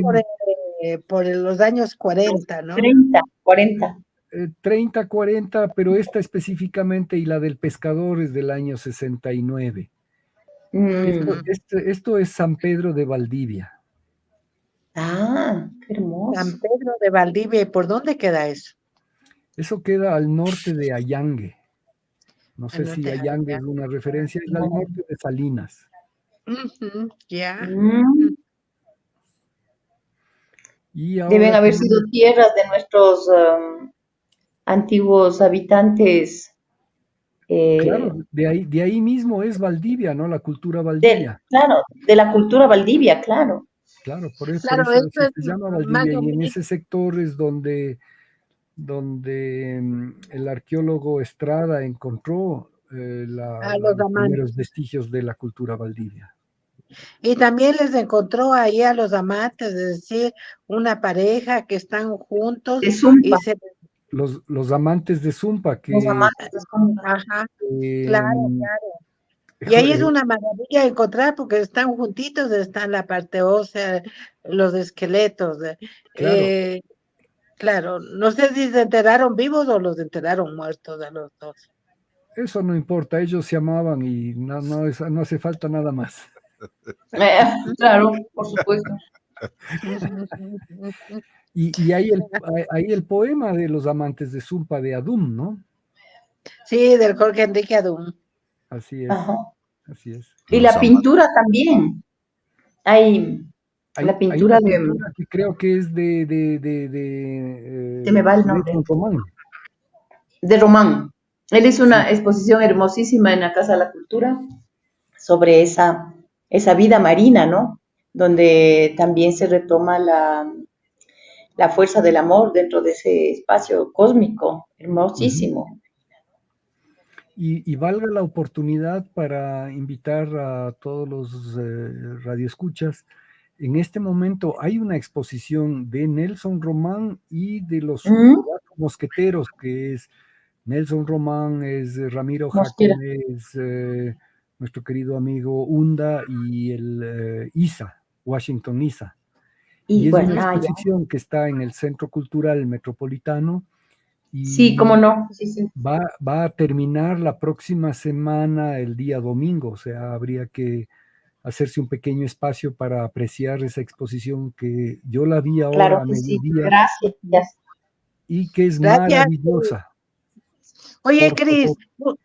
de por los años 40, ¿no? 30, 40. 30, 40, pero esta específicamente y la del pescador es del año 69. Esto es San Pedro de Valdivia. Ah, qué hermoso. San Pedro de Valdivia, ¿y por dónde queda eso? Eso queda al norte de Allangue. No sé si Allangue es una referencia, es al norte de Salinas. Ya. Y ahora Deben haber sido tierras de nuestros antiguos habitantes. Claro, de ahí mismo es Valdivia, ¿no? La cultura Valdivia. Claro, de la cultura Valdivia, claro. Claro, por eso Claro, se esto es llama más Valdivia, o y en menos. ese sector es donde el arqueólogo Estrada encontró los los primeros amantes. vestigios de la cultura Valdivia. Y también les encontró ahí a los amantes, es decir, una pareja que están juntos De Zumpa. y Los amantes de Zumpa, que Los amantes de Zumpa. Ajá, claro. Y ahí es una maravilla encontrar porque están juntitos, están la parte ósea, los esqueletos. Claro. Claro, no sé si se enteraron vivos o los enteraron muertos a los dos. Eso no importa, ellos se amaban y no hace falta nada más. Claro, por supuesto. Y hay el poema de los amantes de Zumpa de Adum, ¿no? Sí, del Jorge Enrique Adum. Así es. Ajá. Así es. Y la pintura también. Hay la pintura hay una pintura que creo que es se me va el nombre. Román. De Román. Él hizo una exposición hermosísima en la Casa de la Cultura sobre esa vida marina, ¿no? Donde también se retoma la fuerza del amor dentro de ese espacio cósmico, hermosísimo. Y valga la oportunidad para invitar a todos los radioescuchas. En este momento hay una exposición de Nelson Román y de los cuatro mosqueteros, que es Nelson Román, es Ramiro Jacón, es nuestro querido amigo Hunda y el Isa, Washington Isa. Y es una exposición que está en el Centro Cultural Metropolitano. Y sí, cómo no. Sí. Va a terminar la próxima semana, el día domingo, o sea, habría que hacerse un pequeño espacio para apreciar esa exposición que yo la vi ahora a mediodía. Gracias. Y que es maravillosa. Oye, por Cris, favor.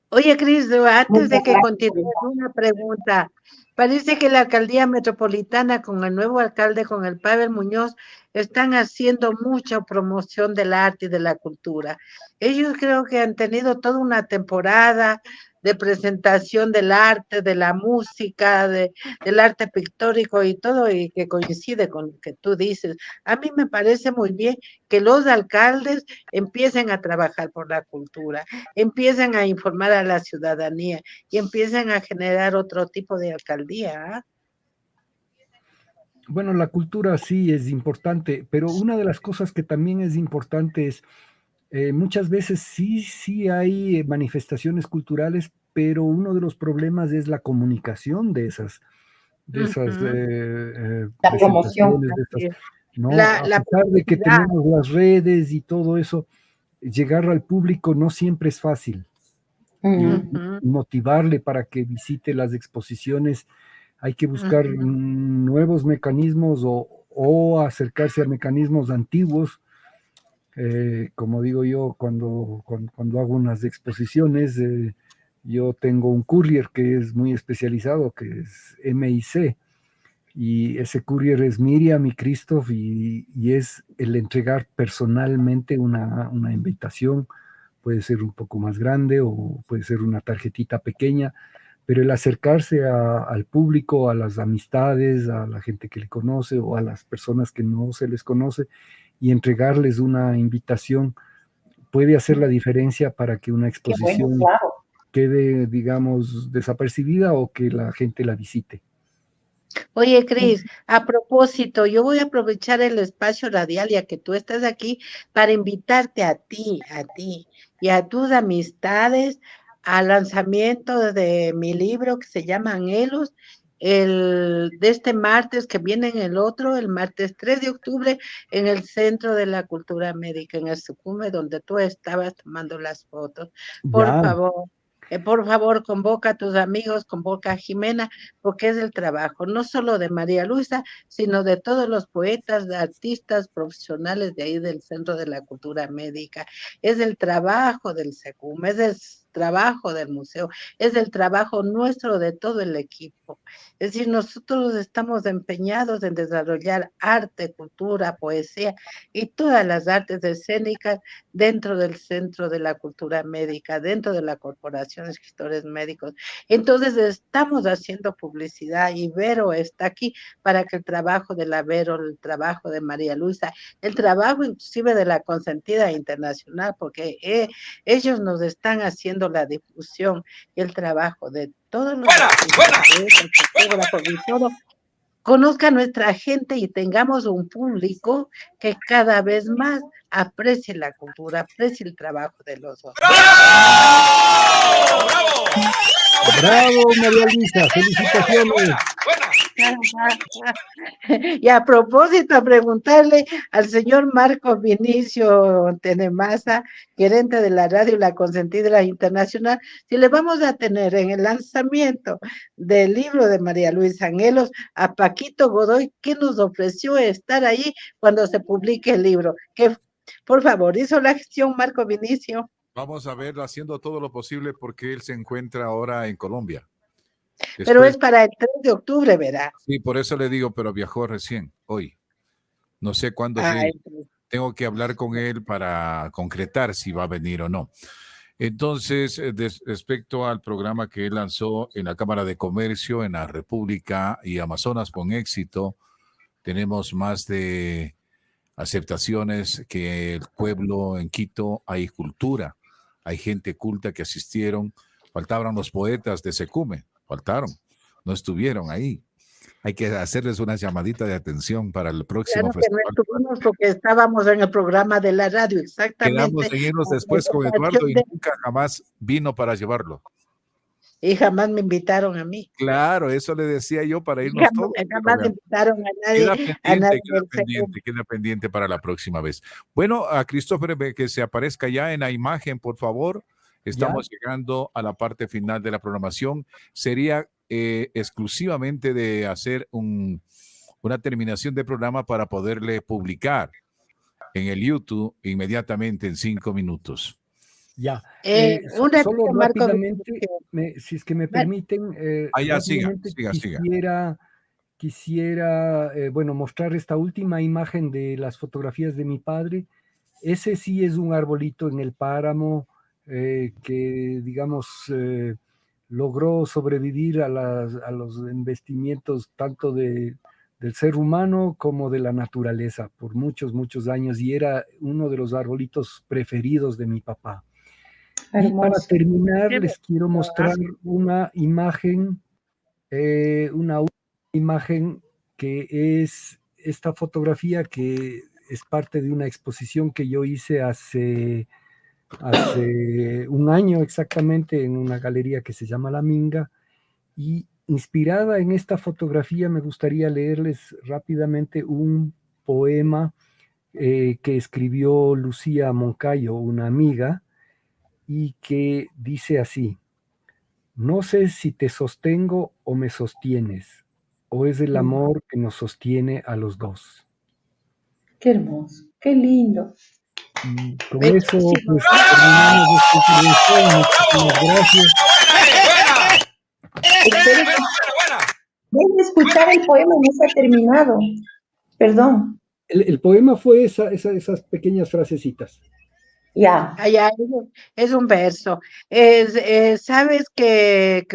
Oye, Cris, antes de Muchas que gracias. continúes, una pregunta. Parece que la alcaldía metropolitana con el nuevo alcalde, con el Pavel Muñoz, están haciendo mucha promoción del arte y de la cultura. Ellos creo que han tenido toda una temporada de presentación del arte, de la música, del arte pictórico y todo, y que coincide con lo que tú dices. A mí me parece muy bien que los alcaldes empiecen a trabajar por la cultura, empiecen a informar a la ciudadanía y empiecen a generar otro tipo de alcaldía. ¿Ah? Bueno, la cultura sí es importante, pero una de las cosas que también es importante es, muchas veces sí hay manifestaciones culturales, pero uno de los problemas es la comunicación de esas Ujú, La promoción. presentaciones, de así estas, es. ¿no? A La pesar de que publicidad. tenemos las redes y todo eso, llegar al público no siempre es fácil. Y Ujú. Ujú, motivarle para que visite las exposiciones, hay que buscar ujú. nuevos mecanismos o acercarse a mecanismos antiguos. Como digo yo, cuando hago unas exposiciones, yo tengo un courier que es muy especializado, que es MIC, y ese courier es Miriam y Christoph, y es el entregar personalmente una invitación. Puede ser un poco más grande o puede ser una tarjetita pequeña, pero el acercarse al público, a las amistades, a la gente que le conoce o a las personas que no se les conoce y entregarles una invitación puede hacer la diferencia para que una Qué bueno, exposición claro. quede, digamos, desapercibida o que la gente la visite. Oye, Cris, a propósito, yo voy a aprovechar el espacio radial ya que tú estás aquí para invitarte a ti y a tus amistades al lanzamiento de mi libro que se llama Anhelos, de este martes que viene en el otro, el martes 3 de octubre, en el Centro de la Cultura Médica, en el Sucume, donde tú estabas tomando las fotos. Por Ya, favor. Por favor, convoca a tus amigos, convoca a Jimena, porque es el trabajo, no solo de María Luisa, sino de todos los poetas, de artistas profesionales de ahí del Centro de la Cultura Médica. Es el trabajo del SECUM, es el trabajo del museo, es el trabajo nuestro de todo el equipo. Es decir, nosotros estamos empeñados en desarrollar arte, cultura, poesía y todas las artes escénicas dentro del Centro de la Cultura Médica, dentro de la Corporación de Escritores Médicos. Entonces estamos haciendo publicidad y Vero está aquí para que el trabajo de la Vero, el trabajo de María Luisa, el trabajo inclusive de la Consentida Internacional, porque ellos nos están haciendo la difusión y el trabajo de todos los artistas, poetas, fotógrafos y todo, conozca a nuestra gente y tengamos un público que cada vez más aprecie la cultura, aprecie el trabajo de los otros. bravo María Luisa, felicitaciones. Y a propósito, a preguntarle al señor Marco Vinicio Tenemasa, gerente de la radio La Consentida Internacional, si le vamos a tener en el lanzamiento del libro de María Luisa Anhelos a Paquito Godoy, que nos ofreció estar ahí cuando se publique el libro. Que, por favor, hizo la gestión Marco Vinicio. Vamos a ver, haciendo todo lo posible porque él se encuentra ahora en Colombia. Pero es Después, para el 3 de octubre, ¿verdad? sí, por eso le digo, pero viajó recién, hoy. No sé cuándo Ay, llegue. Tengo que hablar con él para concretar si va a venir o no. Entonces, respecto al programa que él lanzó en la Cámara de Comercio, en la República y Amazonas con éxito, tenemos más de aceptaciones que el pueblo en Quito, hay cultura, hay gente culta que asistieron, faltaban los poetas de Secume, faltaron, no estuvieron ahí. Hay que hacerles una llamadita de atención para el próximo claro que no festival. estuvimos porque estábamos en el programa de la radio, Quedamos exactamente. en irnos La después con Eduardo presentación y de, nunca jamás vino para llevarlo. y jamás me invitaron a mí. Claro, eso le decía yo para Y irnos todos. jamás me invitaron a nadie del segundo. Queda pendiente para la próxima vez. Bueno, a Christopher, que se aparezca ya en la imagen, por favor. Ya, Estamos llegando a la parte final de la programación. Sería exclusivamente de hacer una terminación de programa para poderle publicar en el YouTube inmediatamente en 5 minutos. Ya. Una Solo cosa, Marco, rápidamente, si es que me permiten, Ya, siga, rápidamente siga. quisiera bueno, mostrar esta última imagen de las fotografías de mi padre. Ese sí es un arbolito en el páramo que, digamos, logró sobrevivir a los embestimientos tanto del ser humano como de la naturaleza por muchos, muchos años, y era uno de los arbolitos preferidos de mi papá. Y para Hermoso. terminar, qué les quiero bonito, mostrar una imagen, una imagen que es esta fotografía que es parte de una exposición que yo hice hace un año exactamente en una galería que se llama La Minga, y inspirada en esta fotografía me gustaría leerles rápidamente un poema que escribió Lucía Moncayo, una amiga, y que dice así: no sé si te sostengo o me sostienes, o es el amor que nos sostiene a los dos. Qué hermoso, qué lindo. Y con eso, bellísimo. pues, terminamos esta intervención. Muchísimas gracias. Espero que dejen de escuchar el poema, no se ha terminado. Perdón. El poema fue esas pequeñas frasecitas. Ya. Allá es un verso. Sabes que,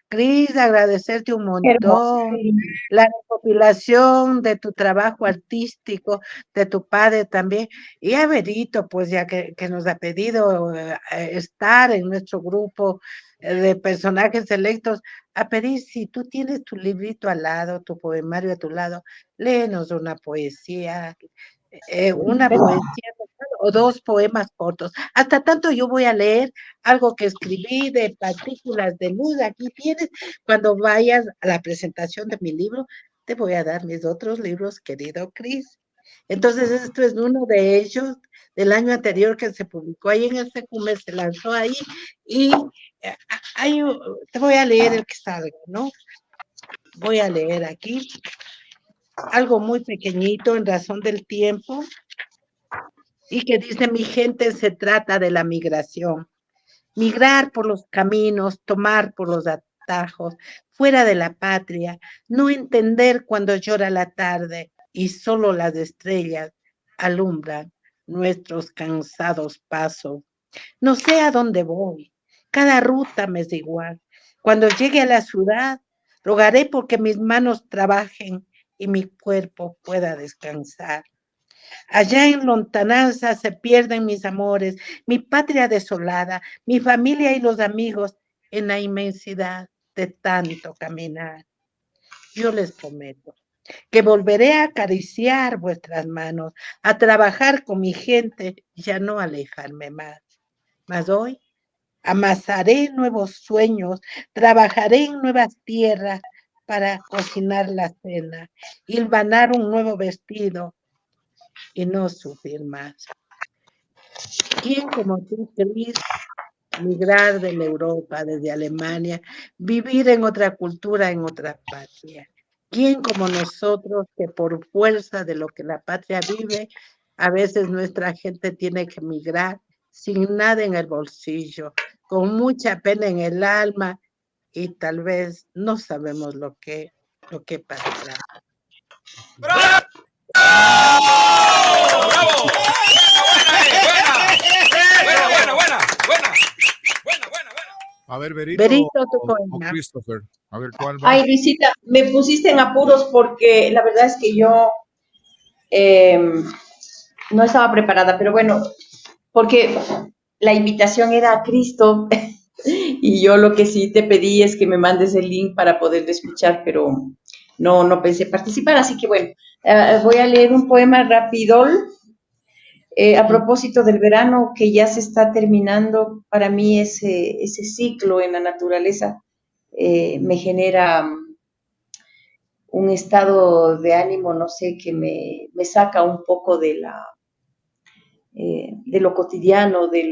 Cris, agradecerte un Hermoso, qué montón lindo. la recopilación de tu trabajo artístico, de tu padre también, y a Berito, pues ya que nos ha pedido estar en nuestro grupo de personajes selectos, a pedir si tú tienes tu librito al lado, tu poemario a tu lado, léenos una Pero, poesía o dos poemas cortos. Hasta tanto yo voy a leer algo que escribí de partículas de luz. Aquí tienes, cuando vayas a la presentación de mi libro, te voy a dar mis otros libros, querido Cris. Entonces, esto es uno de ellos del año anterior que se publicó ahí en el Secume, se lanzó ahí y te voy a leer el que salga, ¿no? Voy a leer aquí algo muy pequeñito en razón del tiempo y que dice: mi gente, se trata de la migración. Migrar por los caminos, tomar por los atajos, fuera de la patria, no entender cuando llora la tarde y solo las estrellas alumbran nuestros cansados pasos. No sé a dónde voy, cada ruta me es igual. Cuando llegue a la ciudad, rogaré porque mis manos trabajen y mi cuerpo pueda descansar. Allá en lontananza se pierden mis amores, mi patria desolada, mi familia y los amigos en la inmensidad de tanto caminar. Yo les prometo que volveré a acariciar vuestras manos, a trabajar con mi gente y a no alejarme más. Mas hoy amasaré nuevos sueños, trabajaré en nuevas tierras para cocinar la cena, hilvanar un nuevo vestido y no sufrir más. ¿Quién como tú, Cris, migrar de la Europa, desde Alemania, vivir en otra cultura, en otra patria? ¿Quién como nosotros, que por fuerza de lo que la patria vive, a veces nuestra gente tiene que migrar sin nada en el bolsillo, con mucha pena en el alma y tal vez no sabemos lo que pasará? ¡Bravo! A ver, Berito, Berito, tu o poema. Christopher. A ver, ¿cuál va? ay, Luisita, me pusiste en apuros porque la verdad es que yo no estaba preparada, pero bueno, porque la invitación era a Cristo y yo lo que sí te pedí es que me mandes el link para poder escuchar, pero no pensé participar, así que bueno, voy a leer un poema rapidol. A propósito del verano que ya se está terminando, para mí ese ciclo en la naturaleza me genera un estado de ánimo, no sé, que me saca un poco de lo cotidiano, de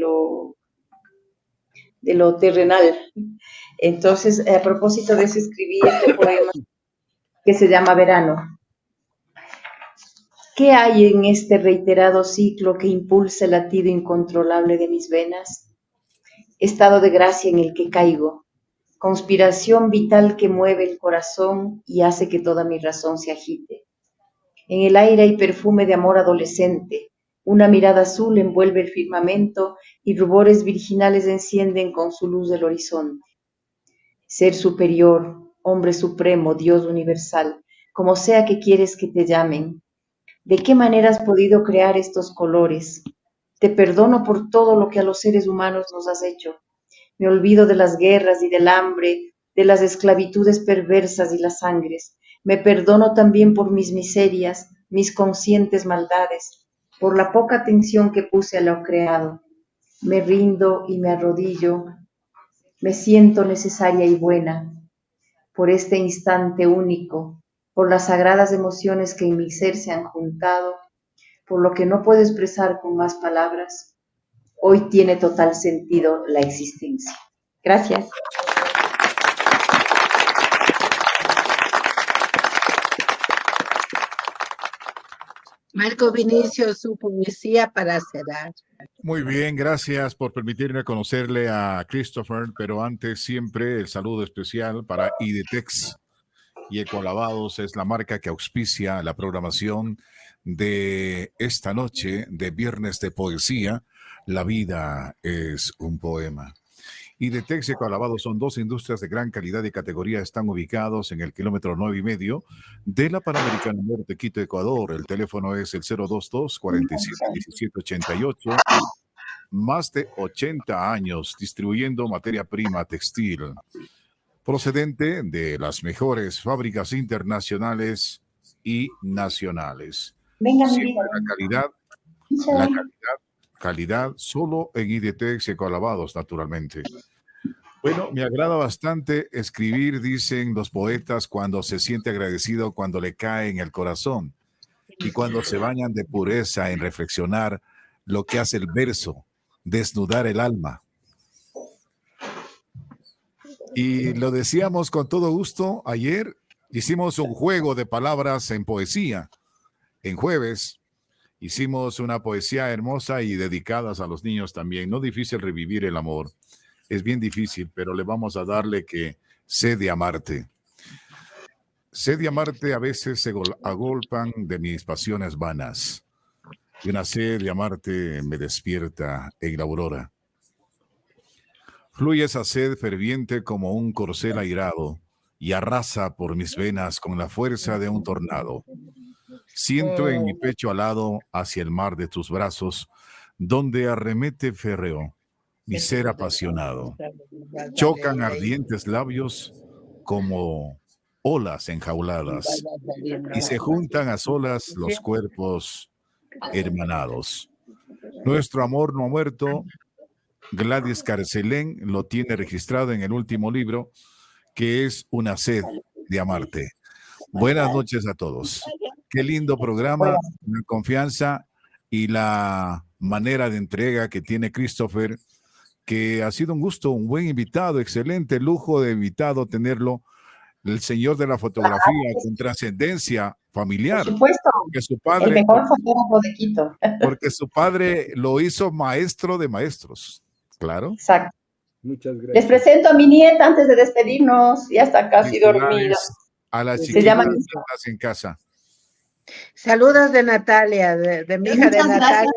lo terrenal. Entonces, a propósito de eso, escribí este poema que se llama Verano. ¿Qué hay en este reiterado ciclo que impulsa el latido incontrolable de mis venas? estado de gracia en el que caigo, conspiración vital que mueve el corazón y hace que toda mi razón se agite. En el aire hay perfume de amor adolescente, una mirada azul envuelve el firmamento y rubores virginales encienden con su luz el horizonte. Ser superior, hombre supremo, Dios universal, como sea que quieres que te llamen, ¿de qué manera has podido crear estos colores? Te perdono por todo lo que a los seres humanos nos has hecho. Me olvido de las guerras y del hambre, de las esclavitudes perversas y las sangres. Me perdono también por mis miserias, mis conscientes maldades, por la poca atención que puse a lo creado. Me rindo y me arrodillo. Me siento necesaria y buena por este instante único, por las sagradas emociones que en mi ser se han juntado, por lo que no puedo expresar con más palabras. Hoy tiene total sentido la existencia. Gracias. Marco Vinicio, su poesía para cerrar. Muy bien, gracias por permitirme conocerle a Christopher, pero antes siempre el saludo especial para Idetex y Ecolavados, es la marca que auspicia la programación de esta noche de Viernes de Poesía. La vida es un poema. Idetex y Ecolavados son dos industrias de gran calidad y categoría. Están ubicados en el kilómetro 9,5 de la Panamericana Norte, Quito, Ecuador. El teléfono es el 022-47-1788. Más de 80 años distribuyendo materia prima textil, procedente de las mejores fábricas internacionales y nacionales. Venga, Siempre calidad solo en Idetex y Ecolavados, naturalmente. Bueno, me agrada bastante escribir, dicen los poetas, cuando se siente agradecido, cuando le cae en el corazón y cuando se bañan de pureza en reflexionar lo que hace el verso, desnudar el alma. Y lo decíamos con todo gusto, ayer hicimos un juego de palabras en poesía. En jueves hicimos una poesía hermosa y dedicadas a los niños también. No difícil revivir el amor. Es bien difícil, pero le vamos a darle que sé de amarte. Sé de amarte, a veces se agolpan de mis pasiones vanas. Y una sed de amarte me despierta en la aurora. Fluye esa sed ferviente como un corcel airado y arrasa por mis venas con la fuerza de un tornado. Siento en mi pecho alado hacia el mar de tus brazos, donde arremete férreo mi ser apasionado. Chocan ardientes labios como olas enjauladas y se juntan a solas los cuerpos hermanados. Nuestro amor no ha muerto. Gladys Carcelén lo tiene registrado en el último libro, que es Una sed de amarte. Buenas noches a todos. Qué lindo programa, la confianza y la manera de entrega que tiene Christopher, que ha sido un gusto, un buen invitado, excelente lujo de invitado tenerlo, el señor de la fotografía con trascendencia familiar. Por supuesto, porque su padre, el mejor fotógrafo de Quito. Porque su padre lo hizo maestro de maestros, claro. Exacto. Muchas gracias. Les presento a mi nieta antes de despedirnos, ya está casi dormida. A las Se chiquitas llama en casa. Saludos de Natalia, de mi hija de Natalia.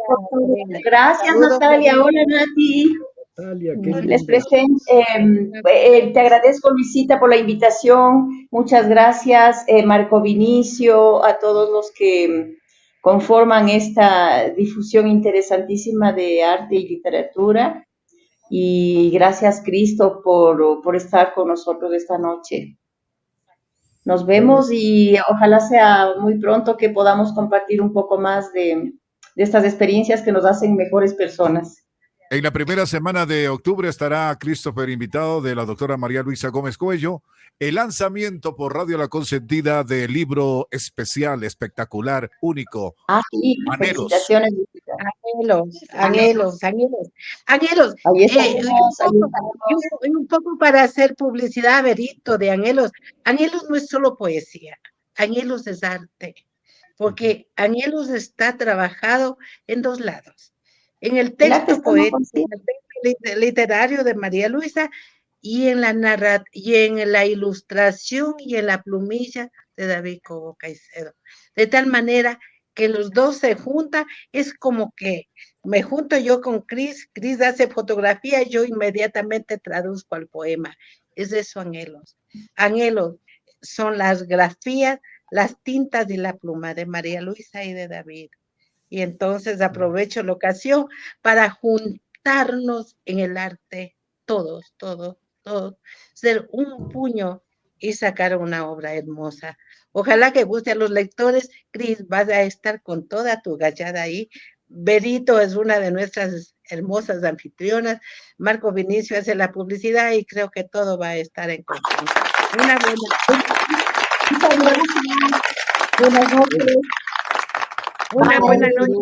Gracias, Saludos, Natalia. Hola, Nati. Natalia, qué Les lindo. presento, te agradezco, Luisita, por la invitación. Muchas gracias, Marco Vinicio, a todos los que conforman esta difusión interesantísima de arte y literatura. Y gracias, Cristo, por estar con nosotros esta noche. Nos vemos y ojalá sea muy pronto que podamos compartir un poco más de estas experiencias que nos hacen mejores personas. En la primera semana de octubre estará Christopher invitado de la doctora María Luisa Gómez Coello. El lanzamiento por Radio La Consentida del libro especial, espectacular, único. Sí, Anhelos. felicitaciones. Anhelos. Ahí estamos, Y un poco para hacer publicidad, Berito, de Anhelos. Anhelos no es solo poesía, Anhelos es arte, porque Anhelos está trabajado en dos lados. En el texto poético, en el texto literario de María Luisa y en la ilustración y en la plumilla de David Cobo Caicedo. De tal manera que los dos se juntan, es como que me junto yo con Cris hace fotografía, yo inmediatamente traduzco al poema. Es eso, anhelos. Anhelos son las grafías, las tintas y la pluma de María Luisa y de David. Y entonces aprovecho la ocasión para juntarnos en el arte, todos, ser un puño y sacar una obra hermosa. Ojalá que guste a los lectores. Cris, vas a estar con toda tu gallada ahí. Berito es una de nuestras hermosas anfitrionas. Marco Vinicio hace la publicidad y creo que todo va a estar en conjunto. Buenas noches. Una buena noche.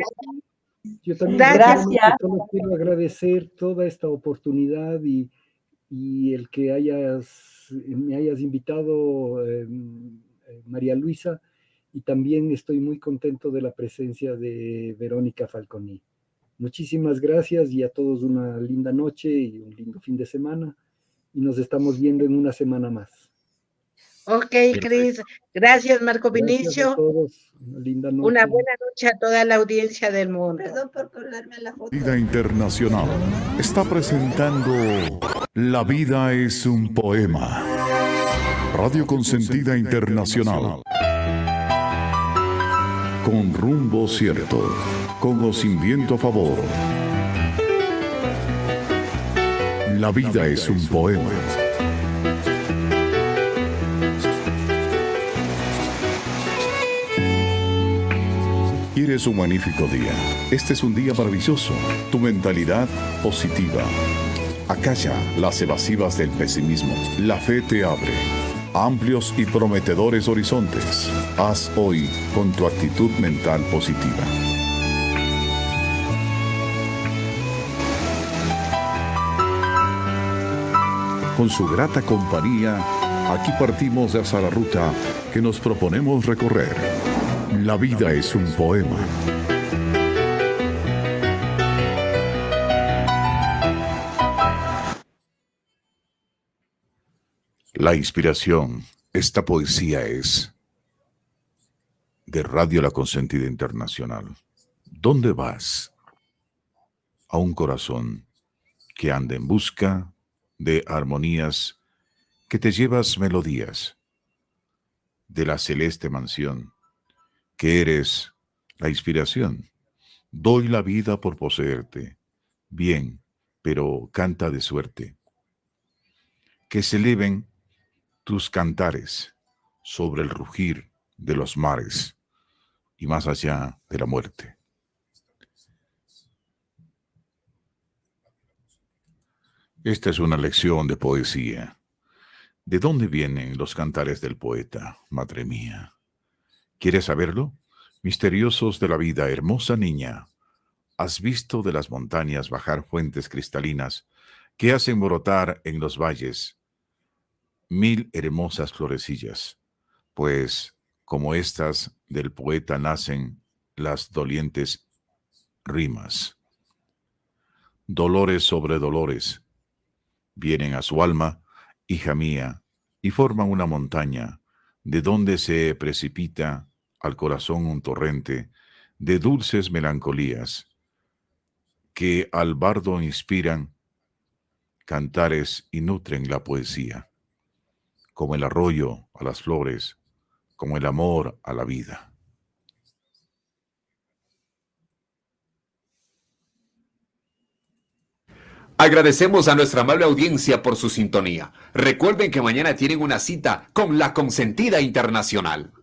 Yo también Gracias. solo quiero agradecer toda esta oportunidad y el que me hayas invitado, María Luisa, y también estoy muy contento de la presencia de Verónica Falconi. Muchísimas gracias y a todos una linda noche y un lindo fin de semana, y nos estamos viendo en una semana más. Ok, Cris. Gracias, Marco Vinicio. Gracias a todos. Una linda noche. Una buena noche a toda la audiencia del mundo. Perdón por ponerme la foto. Vida Internacional está presentando La vida es un poema. Radio Consentida Internacional. Con rumbo cierto, con o sin viento a favor. La vida es un poema. Quieres un magnífico día. Este es un día maravilloso. Tu mentalidad positiva. Acalla las evasivas del pesimismo. La fe te abre amplios y prometedores horizontes. Haz hoy con tu actitud mental positiva. Con su grata compañía, aquí partimos hacia la ruta que nos proponemos recorrer. La vida es un poema. La inspiración, esta poesía es de Radio La Consentida Internacional. ¿Dónde vas? A un corazón que anda en busca de armonías, que te llevas melodías de la celeste mansión, que eres la inspiración. Doy la vida por poseerte. Bien, pero canta de suerte. Que se eleven tus cantares sobre el rugir de los mares y más allá de la muerte. Esta es una lección de poesía. ¿De dónde vienen los cantares del poeta, madre mía? ¿Quieres saberlo? Misteriosos de la vida, hermosa niña, ¿has visto de las montañas bajar fuentes cristalinas que hacen brotar en los valles 1000 hermosas florecillas? Pues como estas del poeta nacen las dolientes rimas. Dolores sobre dolores vienen a su alma, hija mía, y forman una montaña de donde se precipita al corazón un torrente de dulces melancolías que al bardo inspiran cantares y nutren la poesía, como el arroyo a las flores, como el amor a la vida. Agradecemos a nuestra amable audiencia por su sintonía. Recuerden que mañana tienen una cita con La Consentida Internacional.